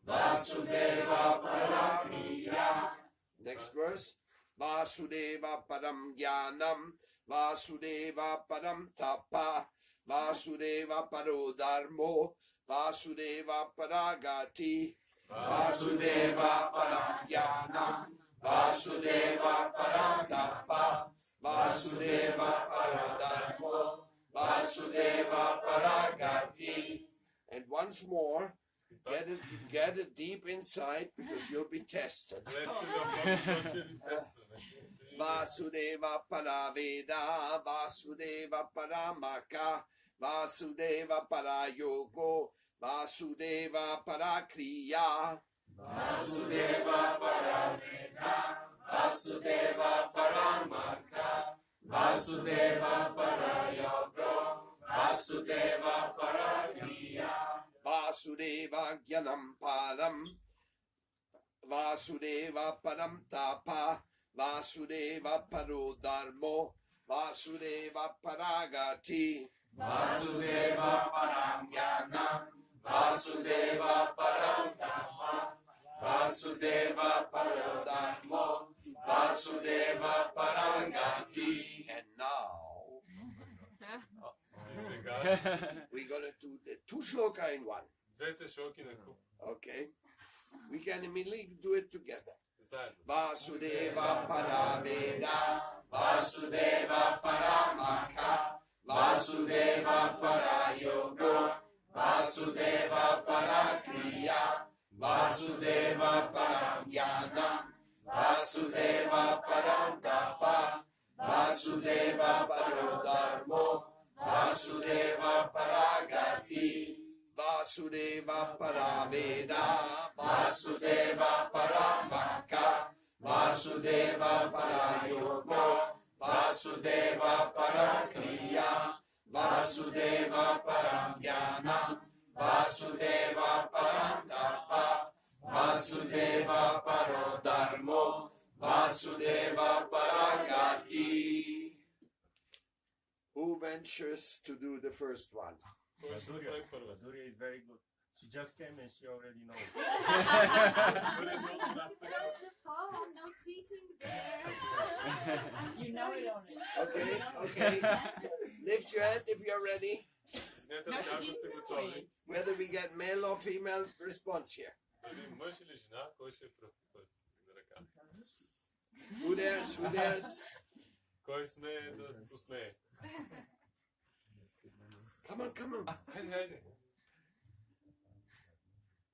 E: Vasudeva Parakriya.
A: Next verse. Vasudeva Param Jnanam, Vasudeva Param Tapa, Vasudeva Paro Dharmo, Vasudeva Paragati,
E: Vasudeva Param Jnanam, Vasudeva Param Tapa, Vasudeva Param Dharmo, Vasudeva Paragati.
A: And once more, get it deep inside because you'll be tested.
B: Влезте дълбоко, че ви тестваме.
A: Vasudeva Paraveda, Vasudeva Paramaka, Vasudeva Parayogo, Vasudeva Parakriya,
E: Vasudeva Paraveda, Vasudeva Paramaka, Vasudeva Parayoga, Vasudeva Parakriya,
A: Vasudeva Jnanam Param, Vasudeva Param Tapa, Vasudeva Paro Dharmo, Vasudeva Paragati,
E: Vasudeva param jnanam, Vasudeva param dhamma, Vasudeva paro dharmo, Vasudeva parangati.
A: And now
B: И сега
A: we're gonna do the two shloka in one.
B: двете шоки на куп.
A: Okay? We can immediately do it together.
B: Заедно.
A: Vasudeva Parameda,
E: Vasudeva paramaka, Vasudeva parayogo, Vasudeva parakriya, Vasudeva param jnanam, Vasudeva param tapa, Vasudeva paro dharmo, Vasudeva paragati.
A: Vasudeva Parameda,
E: Vasudeva paramaka, Vasudeva parayogo, Vasudeva parakriya, Vasudeva param jnanam, Vasudeva param tapa, Vasudeva paro dharmo, Vasudeva paragati.
A: Who ventures to do the first one?
B: Кой е първа?
F: Madhurya is very good. She just came and she already knows.
D: Where's the phone? No cheating there.
G: You know it already.
A: Okay, okay. Lift your hand if you're ready.
B: Днете
G: No,
B: ръка,
G: she
B: ако сте
G: didn't know
B: готови.
G: it.
A: Whether we get male or female response here.
B: Дали мъж или жена, кой ще е пръв? Кой на ръка?
A: Who dares? Who dares?
B: Кой смее да посмее?
A: Come on, come on.
B: Хайде, хайде.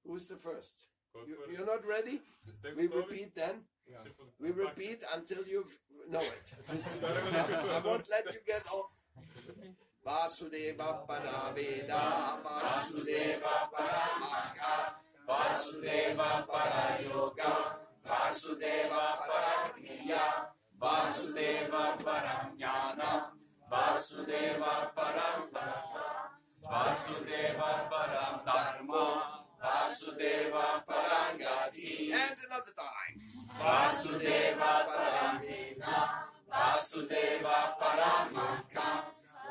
A: Who's the first?
B: Кой е
A: You're
B: първи?
A: not ready?
B: Не сте
A: We
B: готови?
A: repeat then.
B: Ще
A: We repeat until you know it.
B: Повтаряме докато
A: I won't let
B: научите.
A: you get off. Vasudeva Parameda, Vasudeva Paramaka,
E: Vasudeva parayoga, Vasudeva parakriya, Vasudeva param jnanam, Vasudeva param dhamma, Vasudeva param dharma, Vasudeva parangati.
A: And another time.
E: Vasudeva parameda, Vasudeva paramaka,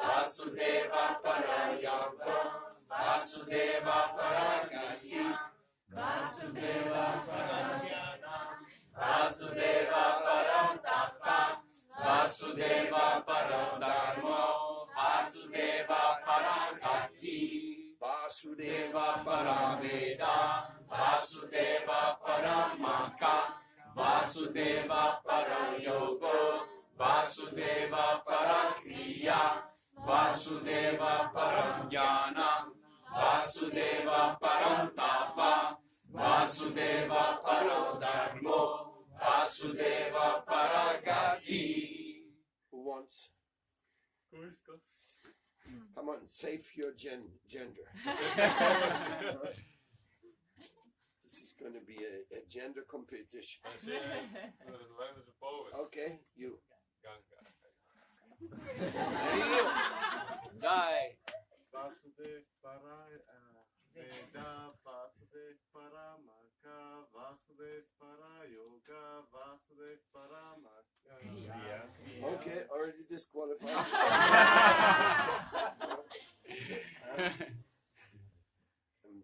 E: Vasudeva parayoga, Vasudeva paragati. Vasudeva paramjnana, Vasudeva param tapa, Vasudeva param dharmo, Vasudeva parangati.
A: Vasudeva
E: Vasudeva parameda, Vasudeva paramaka, Vasudeva parayogo, Vasudeva parakriya, Vasudeva param jnanam, Vasudeva param tapa, Vasudeva paro dharmo, Vasudeva paragati.
A: Who wants?
B: Кой иска?
A: Come on, save your gender. This is going to be a gender competition.
B: Ще е съревнование между половете.
A: Okay, you.
B: Ганга.
E: Дай.
F: Vasudev Veda, Vasudev Paramaka, Vasudev Parayoga, Vasudev Paramaka.
A: Okay, already disqualified.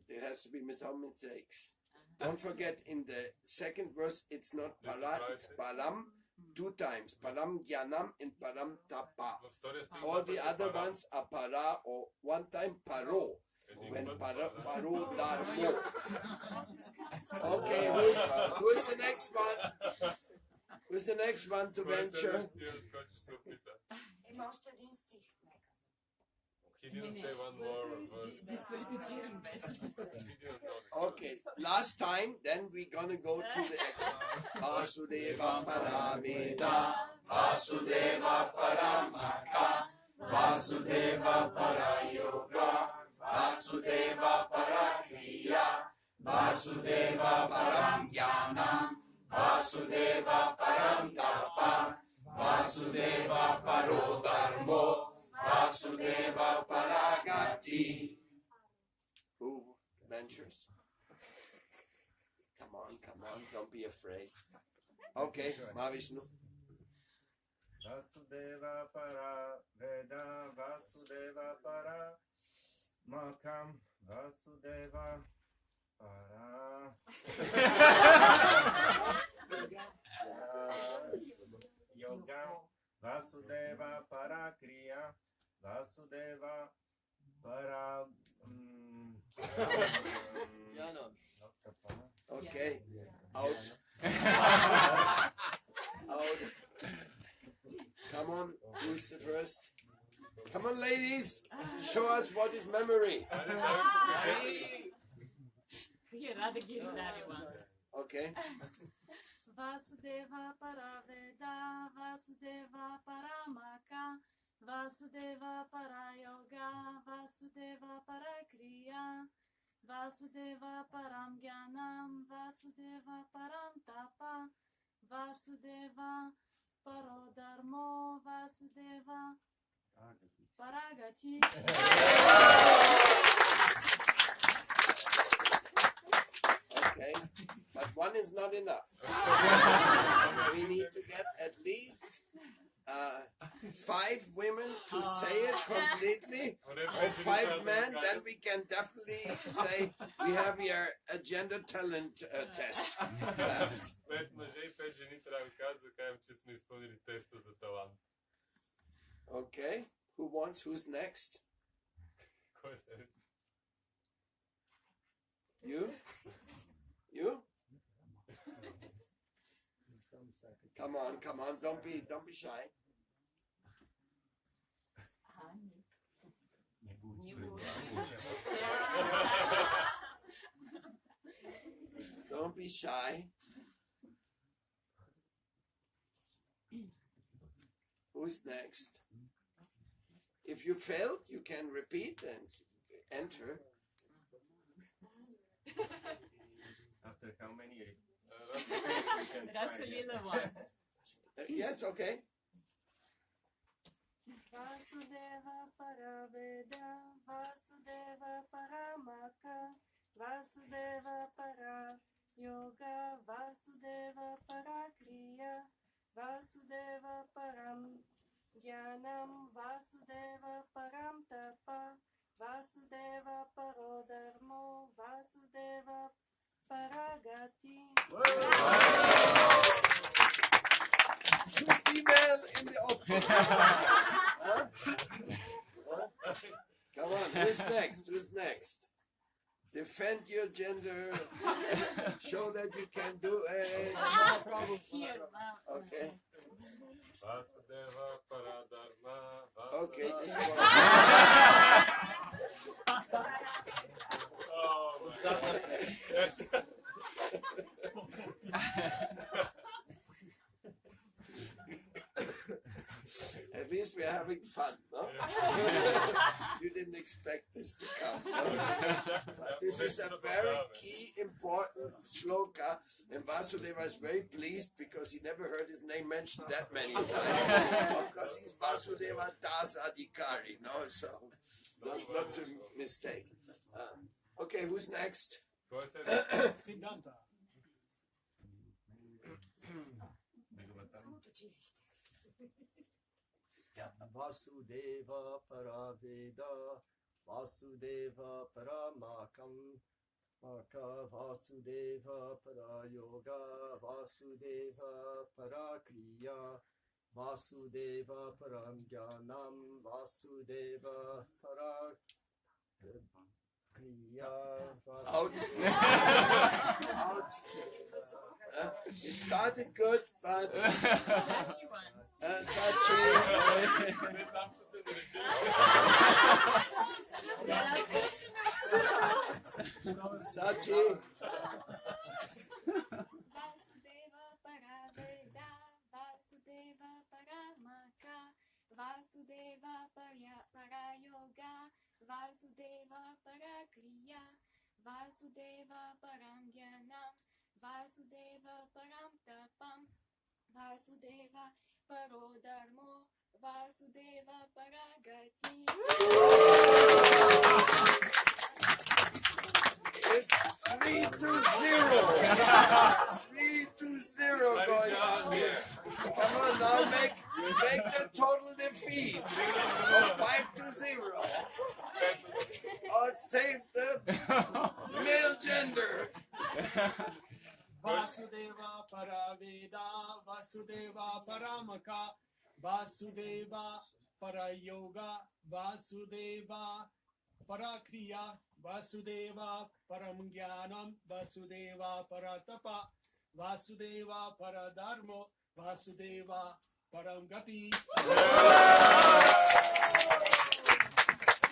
A: There has to be some mistakes. Don't forget, in the second verse, it's not para, it's param, 2 times. Param jnanam and param tapa.
B: Във втория стих
A: All the
B: първата
A: other
B: пара.
A: ones are para or 1 time paro.
B: Един
A: When
B: път
A: paro
B: пара.
A: dharmo. Okay, who's the next one? Who's the next one to
B: Кой е
A: venture?
B: следващия, който ще се опита?
D: Има още един стих.
B: He didn't say one more verse.
G: Дисквалифициран беше.
B: She didn't know the
A: Okay, last time, then we're gonna go to the extra. Vasudeva Parameda,
E: Vasudeva paramaka, Vasudeva parayoga, Vasudeva parakriya, Vasudeva param jnanam, Vasudeva param tapa, Vasudeva paro dharmo, Vasudeva paragati.
A: Who ventures? Come on, don't be afraid. Okay, Mahavishnu.
F: Vasudeva para Veda Vasudeva para Makam Vasudeva para Yoga Vasudeva para Kriya Vasudeva para
A: Okay. Out. Out. Come on, who's the first? Come on, ladies. Show us what is memory.
G: You'd rather give it that once.
A: Okay.
H: Vasudeva para Veda, Vasudeva para Maka, Vasudeva para Yoga, Vasudeva para Kriya, Vasudeva param Jnanam, Vasudeva param Tapa, Vasudeva paro Dharmo, Vasudeva Paragati.
A: Okay. But one is not enough. We need to get at least 5 women to say it completely, or 5 men, then we can definitely say we have here a gender talent test. Test.
B: 5 мъже и 5 жени трябва да кажат, да кажем, че сме изпълнили теста за талант.
A: Okay. Who's next?
B: Кой е след?
A: You? You? Come on, don't be shy. Don't be shy. Who's next? If you failed, you can repeat and enter.
F: After how many?
G: That's the little one.
A: Yes, okay.
H: Vasudeva para Veda, Vasudeva para Maka, Vasudeva para Yoga, Vasudeva para Kriya, Vasudeva param Jnanam, Vasudeva param Tapa, Vasudeva paro Dharmo, Vasudeva Paragati.
A: Two female in the office. Huh? Come on, who's next? Defend your gender. Show that you can do it. Okay.
B: Vasudeva Paradharma.
A: Okay, this one.
B: Oh, yes.
A: At least we're having fun, no? You didn't expect this to come, no? But this is a very key, important shloka, and Vasudeva is very pleased because he never heard his name mentioned that many times. Of course, he's Vasudeva Das Adhikari, no? So, not to mistake. Okay, who's next?
B: Кой е след?
C: Siddhanta.
I: Vasudeva Paraveda, Vasudeva Paramakam, Maka Vasudeva Parayoga, Vasudeva Parakriya, Vasudeva Paramjnanam, Vasudeva Parakriya.
A: Out. Out. You started good, but
G: Sachi one.
A: Sachi. Sachi.
D: Vasudeva para Veda, Vasudeva para Maka, Vasudeva para Yoga, Vasudeva para Kriya, Vasudeva param Jnanam, Vasudeva param Tapam, Vasudeva paro Dharmo, Vasudeva Paragati.
A: It's 3-0. 3-0 going on here. Come on now, make make the total defeat of 5-0. Oh, it saved the male gender.
J: Vasudeva Paraveda, Vasudeva Paramaka, Vasudeva Parayoga, Vasudeva Parakriya, Vasudeva Paramgyanam, Vasudeva Paratapa, Vasudeva Paradharmo, Vasudeva Paramgati.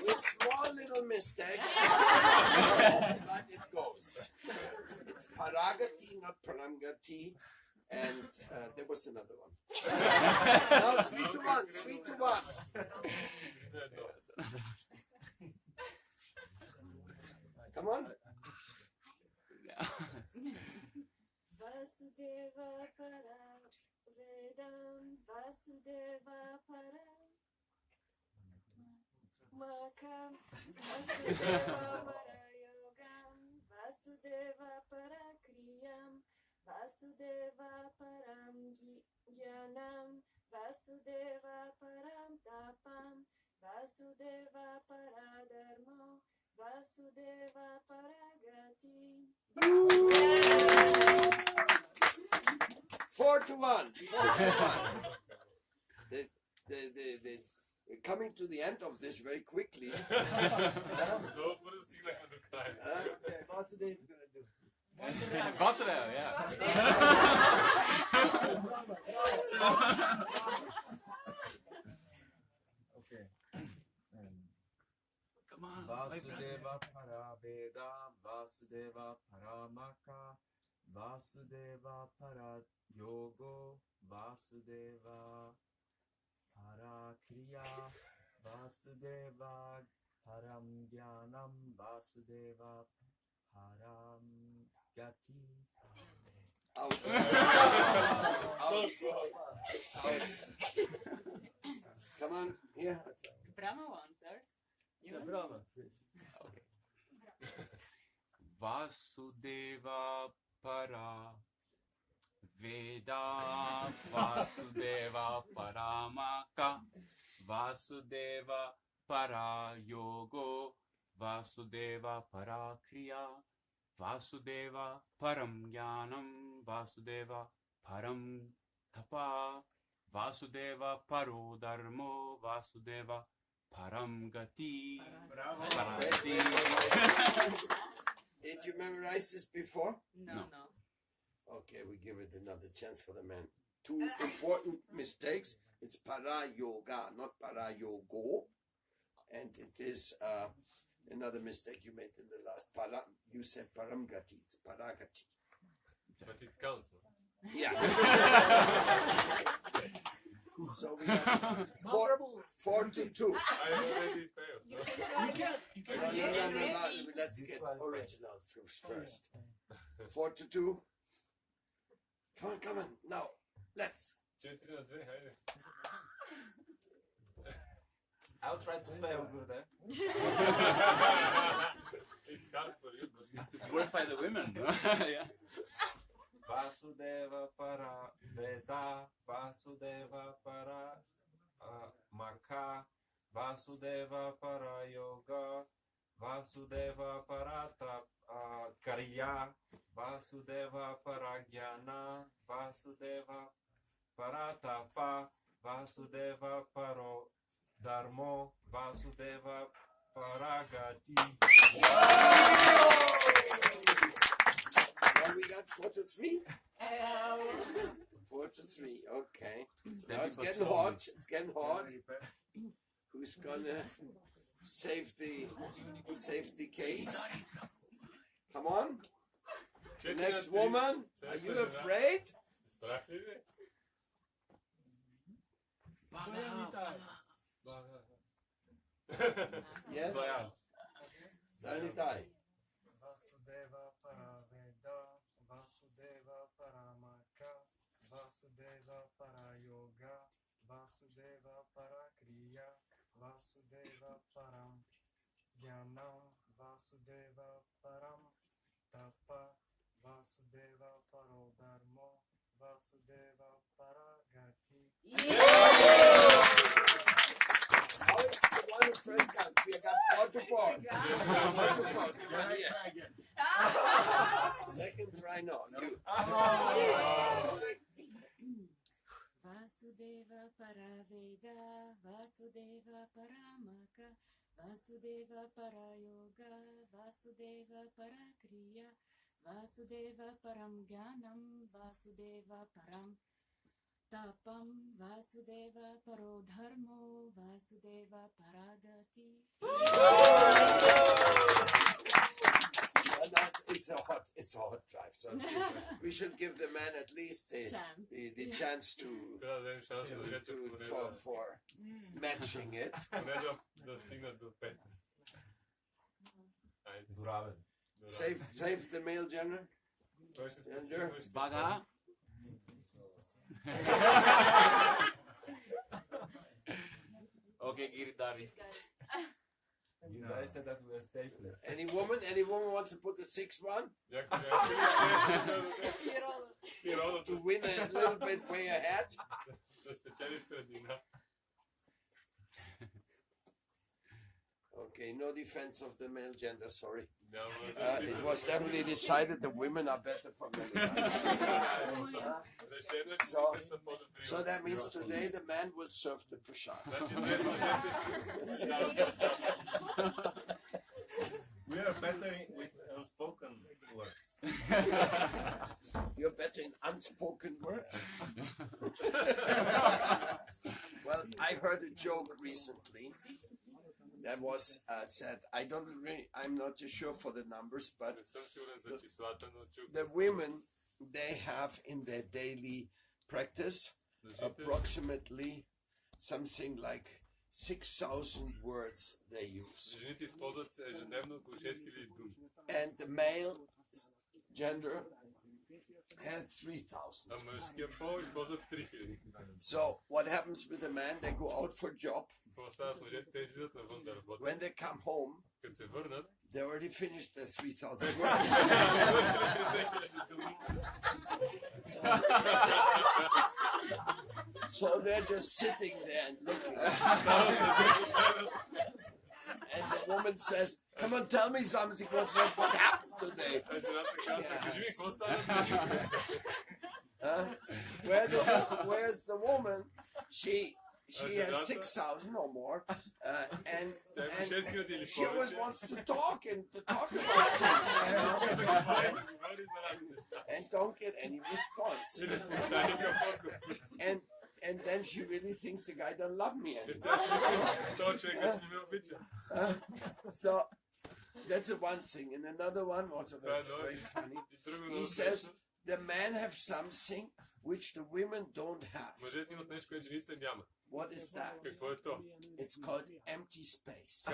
A: With small little mistakes, but it goes. It's Paragati, not Paramgati, and there was another one. No, 3-1, 3-1. Come on.
H: Vasudeva Paravedam, Vasudeva Paramakam, Vasudeva Parayogam, Vasudeva Parakriyam, Vasudeva Paramgyanam, Vasudeva Paramtapam, Vasudeva Paradharmo, Vasudeva Paragati.
A: 4-1. 4-1. We're coming to the end of this very quickly.
B: Dobro stignахме до края.
I: Okay, Vasudev is gonna do.
E: Vasudev, yeah.
I: Okay.
E: Come on.
I: Vasudeva Paraveda, Vasudeva Paramaka, Vasudeva Parayogo, Vasudeva Parakriya, Vasudeva Paramgyanam, Vasudeva Paramgati.
A: Out. Come on, here.
G: Brahma one, sir. You
I: Yeah,
G: want?
I: Brahma, please.
E: Okay. Vasudeva Para Veda, Vasudeva Paramaka, Vasudeva Parayogo, Vasudeva Parakriya, Vasudeva Paramgyanam, Vasudeva Paramtapa, Vasudeva Parodharmo, Vasudeva Paramgati. Paragati.
A: Did you memorize this before?
G: No.
A: Okay, we give it another chance for the man. 2 important mistakes. It's para yoga, not para yogo. And it is another mistake you made in the last. You said paramgati. It's paragati.
B: But it counts. No?
A: Yeah. So we have 4-2.
B: I already failed.
D: You can try again.
A: No, let's get originals first. 4-2. Come on. Now, let's.
B: 4-2, хайде.
F: I'll try to fail, Gurudev.
B: It's hard for you, but
E: To glorify the women. Yeah.
F: Vasudeva para Veda, Vasudeva para Maka, Vasudeva para Yoga, Vasudeva para Karya, Vasudeva para Jnana, Vasudeva para Tapa, Vasudeva para Dharmo, Vasudeva para Gati.
A: Well, we got 4-3. 4-3. Okay. Now it's getting hot. It's getting hot. Who's gonna save the case? Come on. The next woman. Are you afraid?
B: Страх ли ви?
A: Yes. Sanitai.
K: Vasudeva Paraveda, Vasudeva Paramaka, Vasudeva Parayoga, Vasudeva Parakriya, Vasudeva Param Jnanam, Vasudeva Param Tapa, Vasudeva Parodharmo, Vasudeva Paragati.
A: Second try, no. You.
H: Vasudeva Paraveda, Vasudeva Paramaka, Vasudeva Parayoga, Vasudeva Parakriya, Vasudeva Param Gyanam, Vasudeva Param Tapam, Vasudeva Parodharmo, Vasudeva Paragati.
A: It's a hot drive, so we should give the man at least the chance to for matching it. Save the male gender.
E: Baga. Okay, Giridhari.
F: I said that we are safeless.
A: Any woman wants to put the 6-1 to win a little bit way ahead. Okay, no defense of the male gender, sorry. It was definitely decided the women are better for men. So that means today the man will serve the prashad.
F: We are better with unspoken words.
A: You're better in unspoken words. Well, I heard a joke recently that was said. I'm not too sure for the numbers, but the women, they have in their daily practice approximately something like 6,000 words they use. And the male gender had 3,000. So what happens with the man? They go out for a job. When they come home, they already finished their 3,000 words. So they're just sitting there and looking. And the woman says, "Come on, tell me something. What happened today?" Where's the woman? She has 6,000 or more, and she always wants to talk about things, and don't get any response. And then she really thinks the guy doesn't love me anymore. So that's one thing. And another one, also very funny. He says the men have something which the women don't have. What is that? It's called empty space.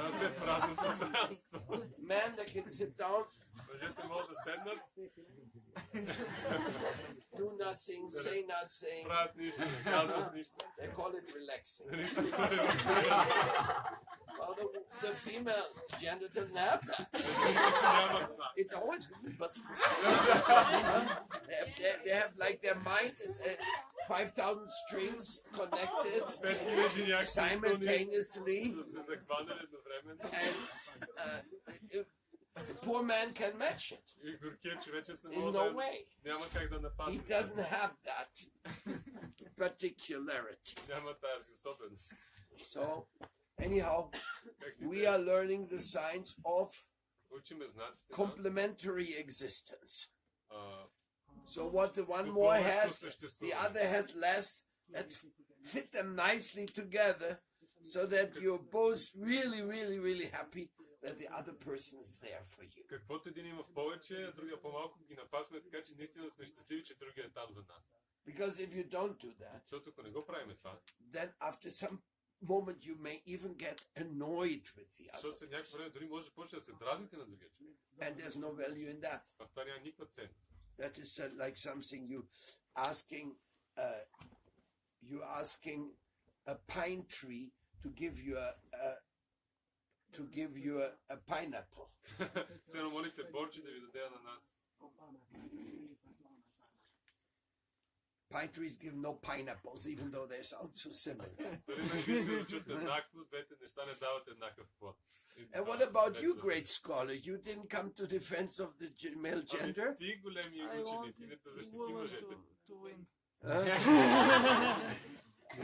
A: Men, they can sit down, do nothing, say nothing. They call it relaxing. Well, the female gender doesn't have that. It's always they have like their mind is 5,000 strings connected simultaneously, and the poor man can match it. There's no way. He doesn't have that particularity. So, anyhow, we are learning the science of complementary existence. So what the one more has, the other has less. Let's fit them nicely together so that you're both really, really, really happy that the other person is there for you. Because if you don't do that, then after some moment you may even get annoyed with the other person. And there's no value in that. That is like something you asking a pine tree to give you a pineapple. Pine trees give no pineapples, even though they sound so similar.
B: неща не дават еднакъв плод.
A: And what about you, great scholar? You didn't come to defense of the male gender?
B: Ти, големи ученик, ти да защити мъжете.
K: To win.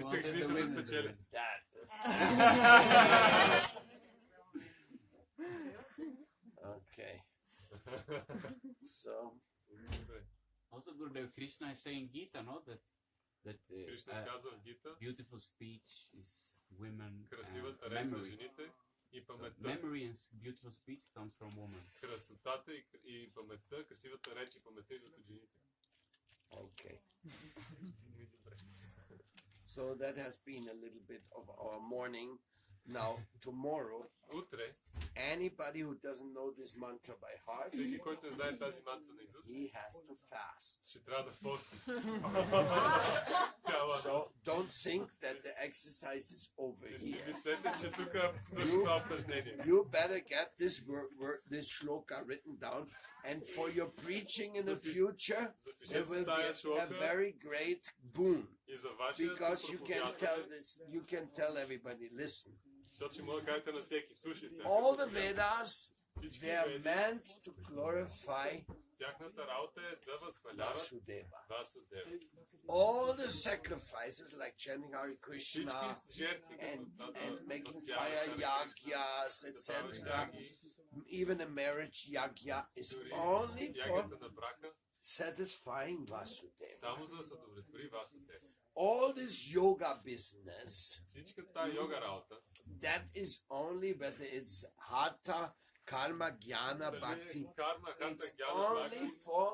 B: Исках жените да спечелят.
A: Okay. So,
E: Also, Gurudev, Krishna is saying Gita, no? That
B: Кришна казва в Гита,
E: beautiful speech is women.
B: красивата реч за жените и паметта.
E: Memory and beautiful speech comes from women.
B: Красотата и паметта, красивата реч и паметта идват от жените.
A: okay. So that has been a little bit of our morning. Now, tomorrow,
B: Утре,
A: anybody who doesn't know this mantra by heart,
B: всеки, който не знае тази мантра на Исус,
A: he has to fast.
B: ще трябва да пости. Цяла
A: So don't think that the exercise is over
B: Не си
A: here.
B: мислете, че тук също това упражнение.
A: You better get this shloka written down, and for your preaching in the future, it will be a very great boon.
B: И за вашия
A: Because you can tell everybody, listen.
B: Защото ще мога да кажете на всеки, слушай се.
A: All the Vedas, they are meant to glorify
B: Тяхната работа е да възхваляват
A: Vasudeva.
B: Васудева.
A: All the sacrifices like chanting Hare Krishna
B: Всички жертви,
A: and making fire yagyas, etc. Even a marriage yagya is only for
B: ягата на брака,
A: satisfying Vasudeva.
B: само за да се удовлетвори Васудева.
A: All this yoga business,
B: Всичката тази йога работа,
A: that is only whether it's hatha, karma, jnana, bhakti.
B: карма, хата,
A: It's
B: гяна,
A: only
B: бхакти,
A: for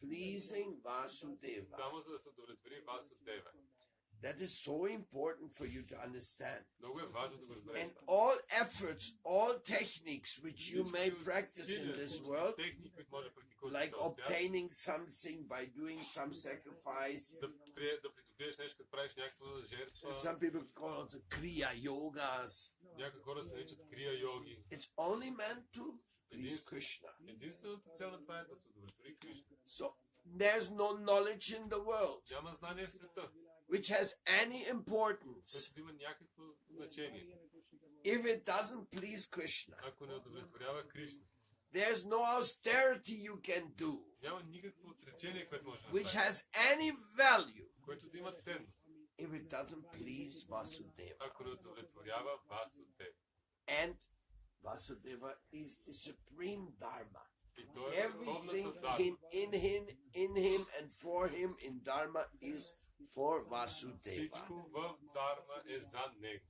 A: pleasing Vasudeva.
B: само за да се удовлетвори Васудева.
A: That is so important for you to understand.
B: Много е важно да го разберете.
A: And all efforts, all techniques which you may practice in this world,
B: Техники, които може да практикувате
A: like
B: в този свят,
A: obtaining something by doing some sacrifice.
B: да придобиеш нещо, като правиш някаква жертва.
A: Some people call it Kriya Yogas.
B: Някои хора се наричат крия йоги.
A: It's only meant to please Krishna.
B: Единствената цел на това е да се удовлетвори Кришна.
A: So there's no knowledge in the world
B: Няма знание в света,
A: which has any importance
B: което има някакво значение.
A: if it doesn't please Krishna.
B: Ако не удовлетворява Кришна,
A: There's no austerity you can do
B: няма никакво отречение, което може да
A: which
B: направи,
A: has any value
B: което да има ценност.
A: if it doesn't please Vasudeva.
B: Ако не удовлетворява Васудева.
A: And Vasudeva is the supreme Dharma.
B: И то е върховната
A: Everything
B: дарма.
A: in him and for him in Dharma is for Vasudeva.
B: Всичко в дарма е за него.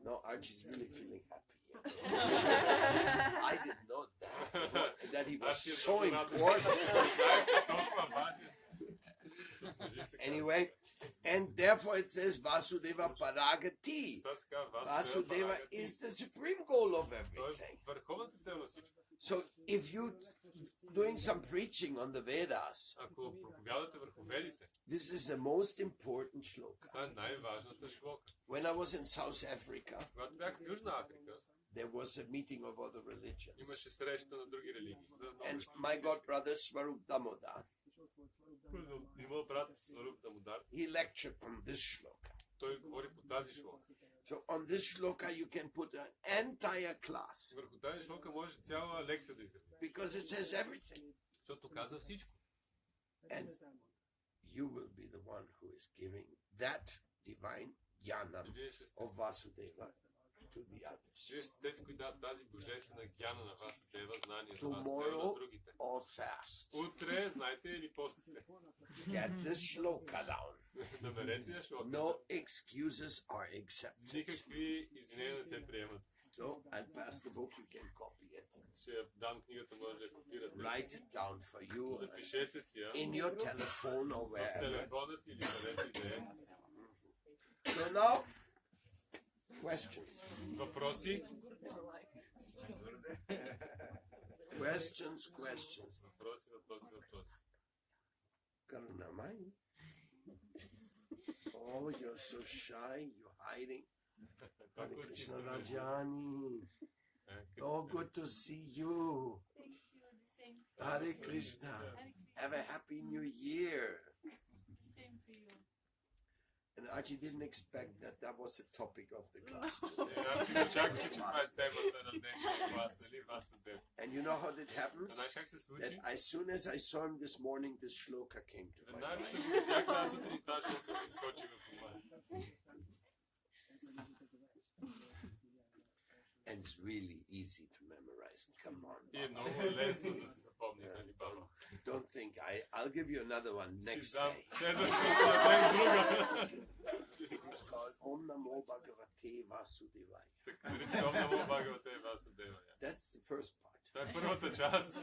A: No, Archie's really feeling happy. I didn't know that he was so important. Anyway, and therefore it says Vasudeva Paragati. Vasudeva is the supreme goal of everything.
B: Върховната цел на всичко.
A: So if you doing some preaching on the Vedas,
B: Ако проповядате върху ведите,
A: this is the most important shloka.
B: това е най-важната шлока.
A: When I was in South Africa,
B: Когато бях в Южна Африка,
A: there was a meeting of other religions.
B: имаше среща на други религии.
A: And my god brother Swarup Damodar,
B: Има брат Сваруп Дамодар,
A: he lectured on this shloka.
B: той говори по тази шлока.
A: So on this shloka you can put an entire class
B: Върху тази шлока може цяла лекция да изгради,
A: because it says everything.
B: защото казва всичко.
A: And you will be the one who is giving that divine jnana of Vasudeva to the others.
B: Вие сте тези, които дават тази божествена гяна на вас, дева, знание за вас, дева на
A: Tomorrow
B: другите.
A: or fast.
B: Утре, знаете или постите.
A: Get this shloka down.
B: Намерете я шлока.
A: No excuses are accepted.
B: Никакви извинения не се приемат.
A: So I'll pass the book, you can copy it.
B: Ще я дам книгата, може да я копирате.
A: Write it down for you
B: Запишете си я
A: in your telephone or
B: в
A: wherever.
B: телефона си или където и да е.
A: So now, questions.
B: Въпроси?
A: Questions.
B: Въпроси.
A: Karunamai. Oh, you're so shy. You're hiding. Hare Krishna Rajani. Oh, good to see you. Hare Krishna. Have a happy new year. And Archie didn't expect that that was the topic of the class
B: И аз не очаквах, че това е темата на днешния клас, нали, Васудев.
A: And you know how that happens?
B: Знаеш как се случи?
A: That as soon as I saw him this morning, this shloka came to my
B: Веднага,
A: mind.
B: като го видях тази сутрин, тази шлока ми изкочи в ума.
A: And it's really easy to memorize. Come on.
B: И е много лесно да се запомни, нали, баба?
A: Don't think I'll give you another one next day.
B: Следващото да дадем друга.
A: It's called Om Namo Bhagavate Vasudevaya.
B: Така нарича Om Namo Bhagavate Vasudevaya.
A: That's the first part.
B: Това е първата част.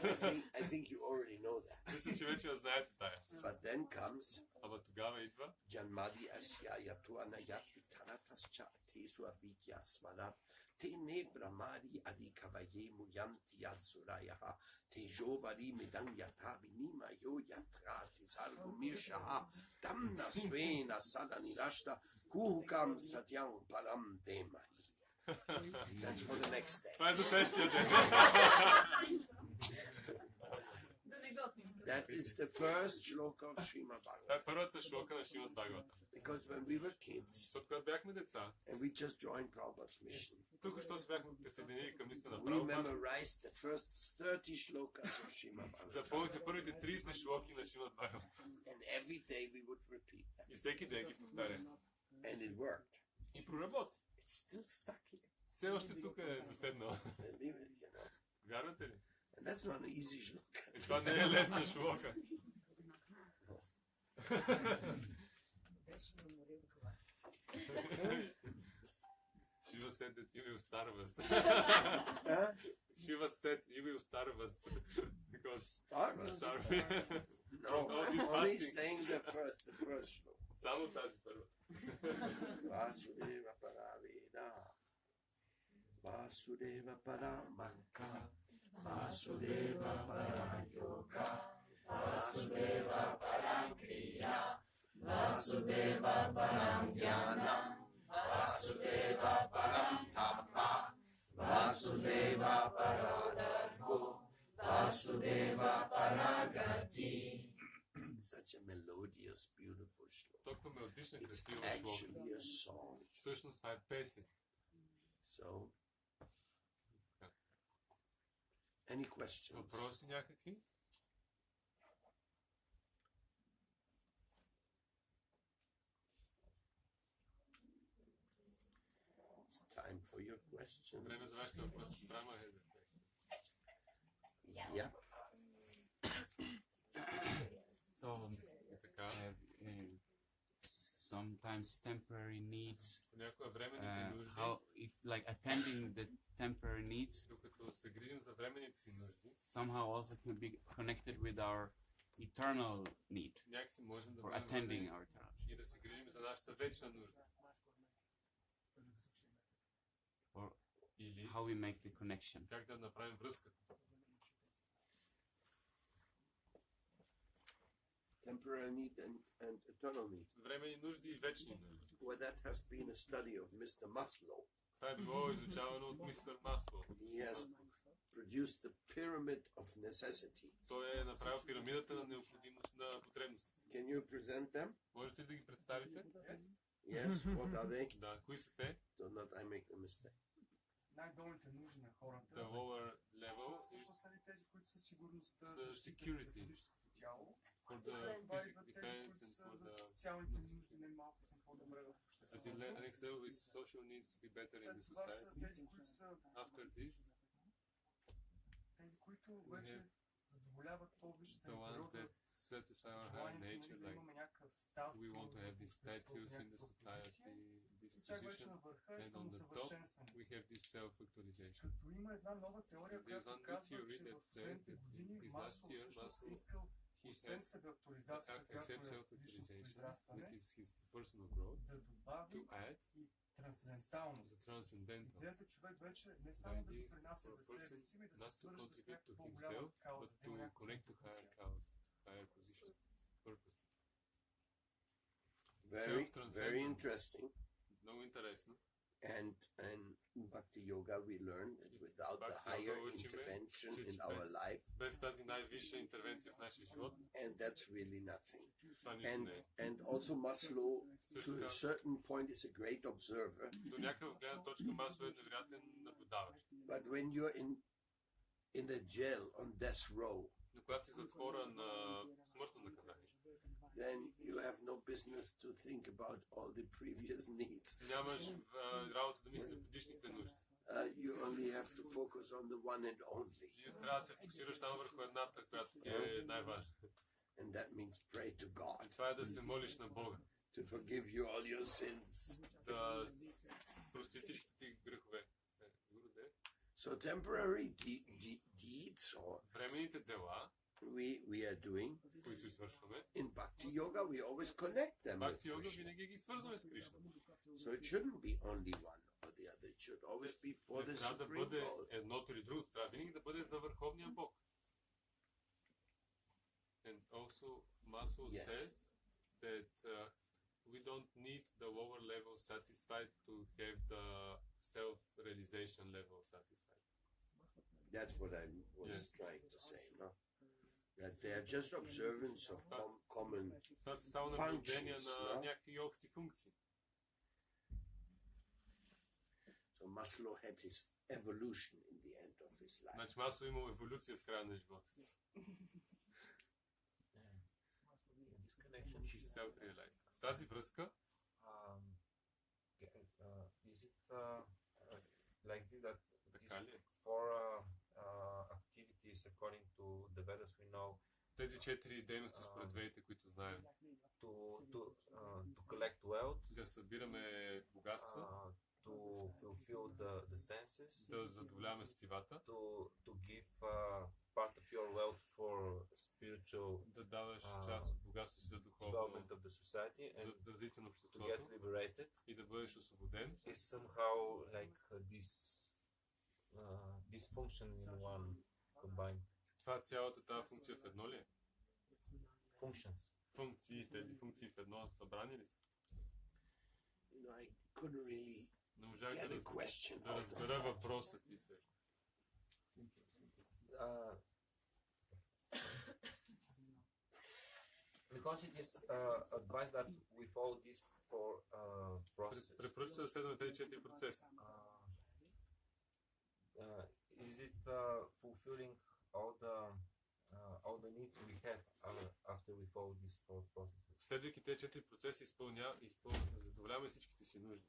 A: I think you already know that.
B: Мисля, че вече я знаете тая.
A: But then comes
B: Ама тогава идва
A: Janmadi Asya Yatuana Yati Tanatas Cha Tesu Avidya Smarat Tene Brahmadi Adikavaye Muyanti Yatsurayaha Tejovari Midang Yatavi Nima Yo Yatra Tisargu Mirshaha Damna Svena Sadanirashta Kuhukam Satyam Param Demai. That's for the next day.
B: Това е за следващия ден.
A: That is the first shloka of Srimad
B: Това
A: Bhagavatam.
B: е първата шлока на Шримад Бхагаватам.
A: Because when we were kids
B: Защото когато бяхме деца,
A: and we just joined Prabhupada's mission,
B: тук що се бяхме присъединили към мисля на
A: we
B: Прабхупад,
A: memorized the first 30 shlokas of Srimad Bhagavatam.
B: запомнихме първите 30 шлоки на Шримад Бхагаватам.
A: And every day we would repeat them.
B: И всеки ден ги повтаря.
A: And it worked.
B: И проработи.
A: It's still stuck here.
B: Все още тук е заседнал.
A: Believe it, you know.
B: Вярвате ли?
A: And that's not an easy shloka.
B: И това не е лесна шлока. Shiva said that you will starve us. Shiva said you will starve us. Because
A: Starve us?
B: From
A: No,
B: all this
A: only
B: fasting.
A: saying the first shloka.
B: Само тази първа.
A: Vasudeva Paraveda Vasudeva Paramaka Vasudeva Parayoga Vasudeva Parakriya Vasudeva Paramjnana Vasudeva Paramtapa Vasudeva Paradharmo Vasudeva Paragati. Such a melodious, beautiful shloka.
B: Толкова мелодична,
A: It's
B: красива шлока.
A: actually a song.
B: Всъщност това е песен.
A: So, any questions?
B: Въпроси някакви?
A: It's time for your questions.
B: Време за вашите въпроси. Брама е.
A: Yeah.
E: So,
B: Така.
E: sometimes temporary needs,
B: Понякога временните нужди,
E: how if like attending the temporary needs
B: докато се грижим за временните си нужди,
E: somehow also can be connected with our eternal need
B: някакси можем да
E: or
B: бъдем
E: attending
B: вързани
E: our eternal
B: и да се грижим за нашата вечна нужда.
E: or
B: Или
E: how we make the connection.
B: как да направим връзката.
A: Temporary need and eternal need.
B: Временни нужди и вечни нужди.
A: Well, that has been a study of Mr. Maslow.
B: Това е било изучавано от мистер Маслоу.
A: He has produced the pyramid of necessity.
B: Той е направил пирамидата на необходимост на потребностите.
A: Can you present them?
B: Можете ли да ги представите?
A: Yes. What are they?
B: Да, кои са те?
A: Do not I make a mistake.
K: Най-долните нужди на хората.
B: The lower level
K: Всъщност
B: is
K: са ли тези, които са сигурността,
B: the
K: защита на
B: security.
K: физическото тяло?
B: for the
K: Това
B: physical
K: идват тези,
B: defense
K: които
B: and
K: са
B: for
K: за
B: the
K: социалните нужди, не малко съм по-добре в
B: At the next level is social needs to be better in the
K: След това са
B: society.
K: тези, които са
B: After this,
K: тези, които вече задоволяват по-висшата
B: the ones
K: природа,
B: that satisfy our higher
K: желанието
B: nature,
K: да
B: like
K: имаме някакъв статус,
B: we want to have this
K: да сме в
B: status in the
K: някаква позиция.
B: society, this
K: И чак вече
B: position,
K: на върха е
B: and on the top
K: самосъвършенстване.
B: we have this self-actualization.
K: Като има една нова теория,
B: There's
K: която
B: one new
K: казва,
B: theory
K: че
B: that
K: в
B: says
K: последните
B: that
K: години
B: his last
K: Маслоу
B: year,
K: всъщност
B: Maslow's
K: искал,
B: he
K: освен
B: had
K: себеактуализацията, която
B: accept
K: е личностното
B: self-actualization,
K: израстване,
B: that is his personal growth,
K: да добави
B: to add
K: и трансценденталност.
B: the transcendental.
K: Идеята човек вече не само да
B: Ideas
K: допринася
B: for a
K: за себе
B: person
K: си, но да
B: not
K: се
B: to
K: свърже с
B: contribute
K: някаква
B: to
K: по-голяма
B: himself,
K: кауза,
B: but
K: да има
B: to
K: някаква
B: connect to higher
K: позиция.
B: cause, higher position, purpose.
A: Very
B: Self-transcendence.
A: interesting.
B: Много интересно.
A: And in Bhakti Yoga we learn that without the
B: Bhakti
A: higher
B: Yoga учиме,
A: intervention
B: че
A: in our life,
B: без тази най-висша интервенция в нашия живот,
A: and that's really nothing.
B: това нищо не е.
A: And also Maslow,
B: Също
A: to a
B: така,
A: certain point, is a great observer.
B: до някаква гледна точка Маслоу е невероятен наблюдаващ.
A: But when you're in a jail on death row,
B: Но когато си затвора на смъртно наказание,
A: then you have no business to think about all the previous needs.
B: нямаш работа да мислиш за предишните нужди.
A: You only have to focus on the one and only.
B: И трябва да се фокусираш само върху едната, която ти е най-важна.
A: And that means pray to
B: И
A: God
B: това е да се молиш на Бога.
A: to forgive you all your sins.
B: Да прости всичките ти грехове.
A: So temporary deeds or
B: Временните дела,
A: we are doing
B: които извършваме,
A: in Bhakti Yoga, we always connect them with
B: Бхакти Йога
A: Krishna.
B: винаги ги свързваме с Кришна.
A: So it shouldn't be only one or the other. It should always be for the
B: Трябва да
A: supreme
B: бъде
A: goal.
B: едното или другото. Трябва винаги да бъде за Върховния Бог. And also Maslow
A: Yes.
B: says that we don't need the lower level satisfied to have the self-realization level satisfied.
A: That's what I was
B: Yes.
A: trying to say, no? That they are just observance of common
B: Това са само наблюдения
A: functions,
B: на
A: no?
B: някакви общи функции.
A: So Maslow had his evolution in the end of his life.
B: Значи Маслоу имал еволюция в края на живота си.
I: This connection,
B: He self-realized. В тази връзка,
I: is it like this that
B: така ли е?
I: four activities according to the Vedas we know
B: Тези 4 дейности според ведите, които знаем.
I: to collect wealth,
B: Да събираме богатство,
I: to fulfill the senses,
B: да задоволяваме сетивата,
I: to give part of your wealth for spiritual
B: да даваш част от богатството си за духовно
I: development of the society
B: за
I: and
B: развитие на
I: to get
B: обществото
I: liberated
B: и да бъдеш освободен.
I: is somehow like this function in one combined
B: Това цялата тази функция в едно ли е?
I: functions.
B: Функции, тези функции в едно събрание ли са?
A: You know, I couldn't really
B: Не можах
A: get
B: да
A: a question
B: да
A: out of
B: разбера
A: that.
B: въпроса ти се.
I: Because it is advised that we follow these four processes.
B: Препоръчва да следваме тези 4 процеса.
I: Is it fulfilling all the needs we have after we follow these four processes?
B: Следвайки тези 4 процеса, задоволяваме всичките си нужди.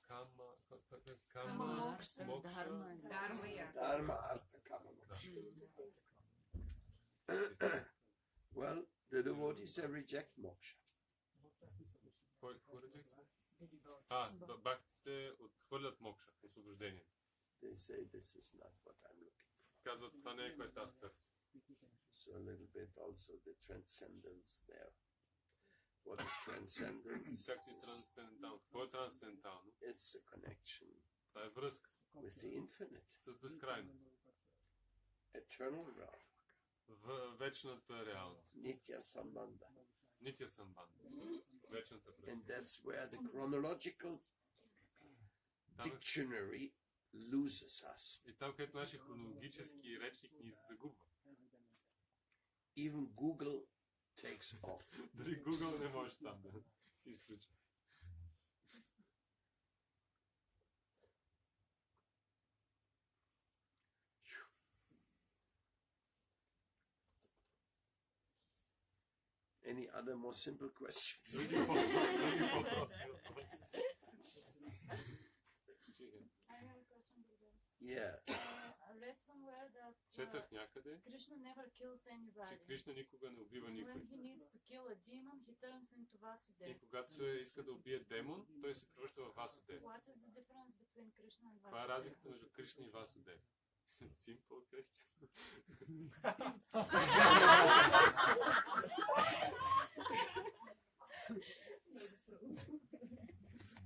B: Кама,
H: Мокша, Дharma.
A: Dharma, Artha, Kama, Moksha. Well, the devotees they reject moksha.
B: Кой рejects? Бхактите отхвърлят мокша, освобождение.
A: They say this is not what I'm looking for.
B: Казват, това не е което аз търся.
A: So a little bit also the transcendence there. What is transcendence?
B: Както и трансцендентално. Какво е трансцендентално?
A: It's a connection
B: Това е връзка
A: with the infinite,
B: с безкрайно.
A: eternal realm,
B: В вечната реалност.
A: nitya sambandha.
B: Нитя самбан. Вечната
A: And
B: връзка.
A: that's where the chronological dictionary loses us.
B: И там, където нашия хронологически речник ни загубва.
A: Even Google takes off.
B: Дори Google не може там да си изключи.
A: Any other more simple questions?
B: Други по-прости въпроси.
H: I have a question, Buddha.
A: Yeah.
H: I read somewhere that
B: Четах някъде,
H: Krishna never kills
B: че
H: anybody.
B: Кришна никога не убива никой.
H: When he needs to kill a demon, he turns into
B: И
H: Vasudeva.
B: когато се иска да убие демон, той се превръща в Васудев.
H: What is the difference between Krishna and
B: Това е
H: Vasudeva?
B: разликата между Кришна и Васудев. Simple question.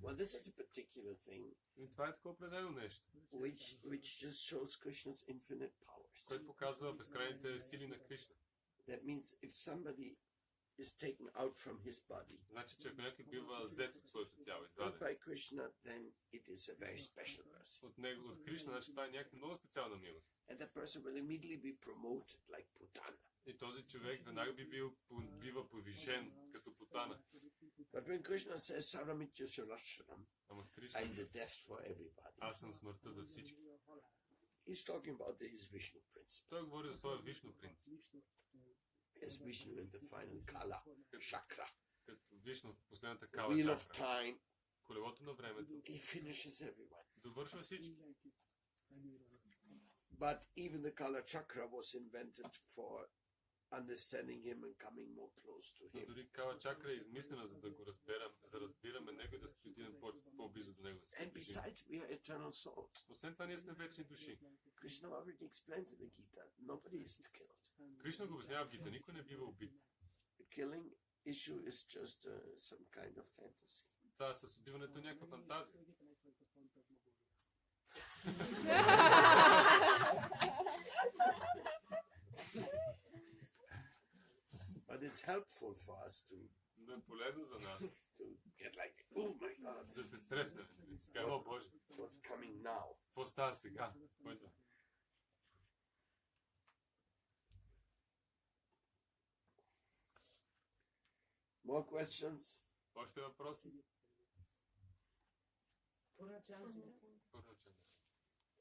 A: Well, this is a particular thing
B: И това е такова определено нещо,
A: which just shows Krishna's infinite powers.
B: което показва безкрайните сили на Кришна.
A: That means if somebody is taken out from his body
B: Значи, че ако някой бива взет от своето тяло,
A: not
B: изваден
A: by Krishna, then it is a very special mercy.
B: от него, от Кришна, значи това е някаква много специална милост.
A: And that person will immediately be promoted like Putana.
B: И този човек веднага бива повишен като Путана.
A: But when Krishna says Saramitya Surashram,
B: Ама Кришна,
A: I'm the death for everybody,
B: аз съм смъртта за всички.
A: he's talking about his Vishnu principle.
B: Той говори за своя Вишну принцип.
A: As Vishnu in the final Kala chakra,
B: Като Вишну в последната
A: the
B: кала
A: wheel of
B: чакра.
A: time,
B: Колелото на времето
A: he finishes everyone.
B: довършва всички.
A: But even the Kala chakra was invented for understanding him and coming more close to
B: Но
A: him.
B: дори кала чакра е измислена, за да го разберем, за да разбираме него и да се отидем по-близо до него. Да се
A: And
B: приближим.
A: besides, we are eternal souls.
B: Освен това, ние сме вечни души.
A: Krishna already explains in the Gita, nobody is killed.
B: Кришна го обяснява в Гита, никой не бива убит.
A: The killing issue is just some kind of fantasy.
B: Това с убиването е някаква фантазия.
A: But it's helpful for us to
B: Но е полезно за нас
A: get like, oh my God,
B: да се стреснем. Да си кажем, о Боже,
A: what's coming now?
B: какво става сега? Който?
A: More questions?
B: Още въпроси?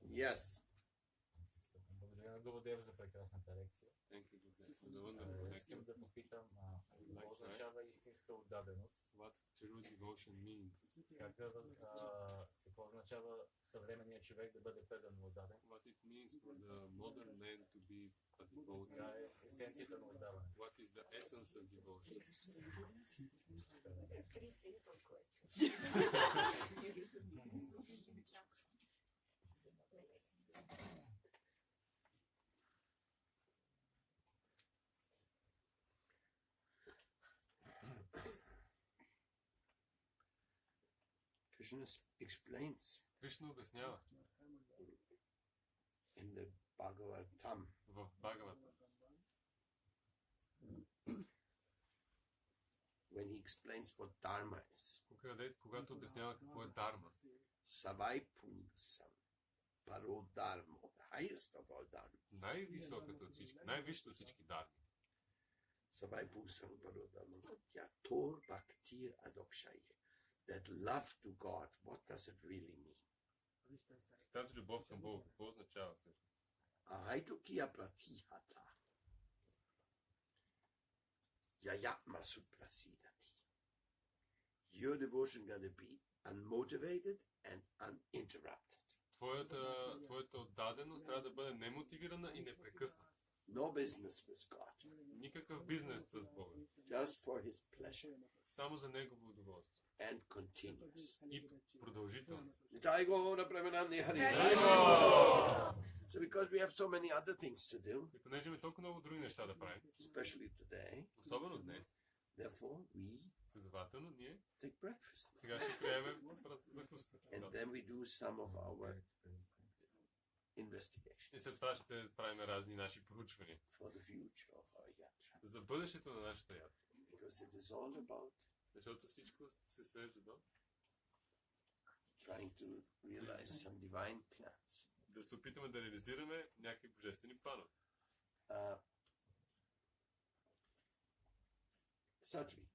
A: Yes.
L: Благодаря на Гълъдева за прекрасната лекция. Искам да попитам, какво означава истинска отдаденост?
B: What true devotion means?
L: Какво означава съвременният човек да бъде предан отдаден?
B: What it means for the modern man to be devoted?
L: Това е есенцията на отдаване.
B: What is the essence of devotion?
A: Krishna explains
B: Кришна обяснява
A: in the Bhagavatam
B: в Бхагавата,
A: when he explains what Dharma is.
B: когато обяснява какво е Дарма.
A: Savai Pungsam Paro Dharma, the highest of all dharmas.
B: Най-високата от всички, най-висшата от всички дарми.
A: Savai Pungsam Paro Dharma. Yator Bhaktir Adokshaye. That love to God, what does it really mean?
B: Тази любов към Бога, какво означава всъщност?
A: Ahaitokiya Pratihata. Yayatma Suprasidati. Your devotion got to be unmotivated and uninterrupted.
B: Твоята отдаденост трябва да бъде немотивирана и непрекъсната.
A: No business with God.
B: Никакъв бизнес с Бога.
A: Just for His pleasure.
B: Само за Негово удоволствие.
A: And continuous.
B: И продължително.
A: So because we have so many other things to do,
B: И понеже имаме толкова много други неща да правим,
A: especially today,
B: особено днес,
A: therefore we
B: следователно ние
A: take breakfast.
B: сега ще приемем закуска.
A: And then we do some of our investigations
B: И след това ще правим разни наши проучвания
A: for the future of our yatra.
B: за бъдещето на нашата ятра.
A: Because it is all about
B: Защото всичко се свежда до
A: trying to realize some divine plans.
B: да се опитаме да реализираме някакви божествени планове.
A: Satvi.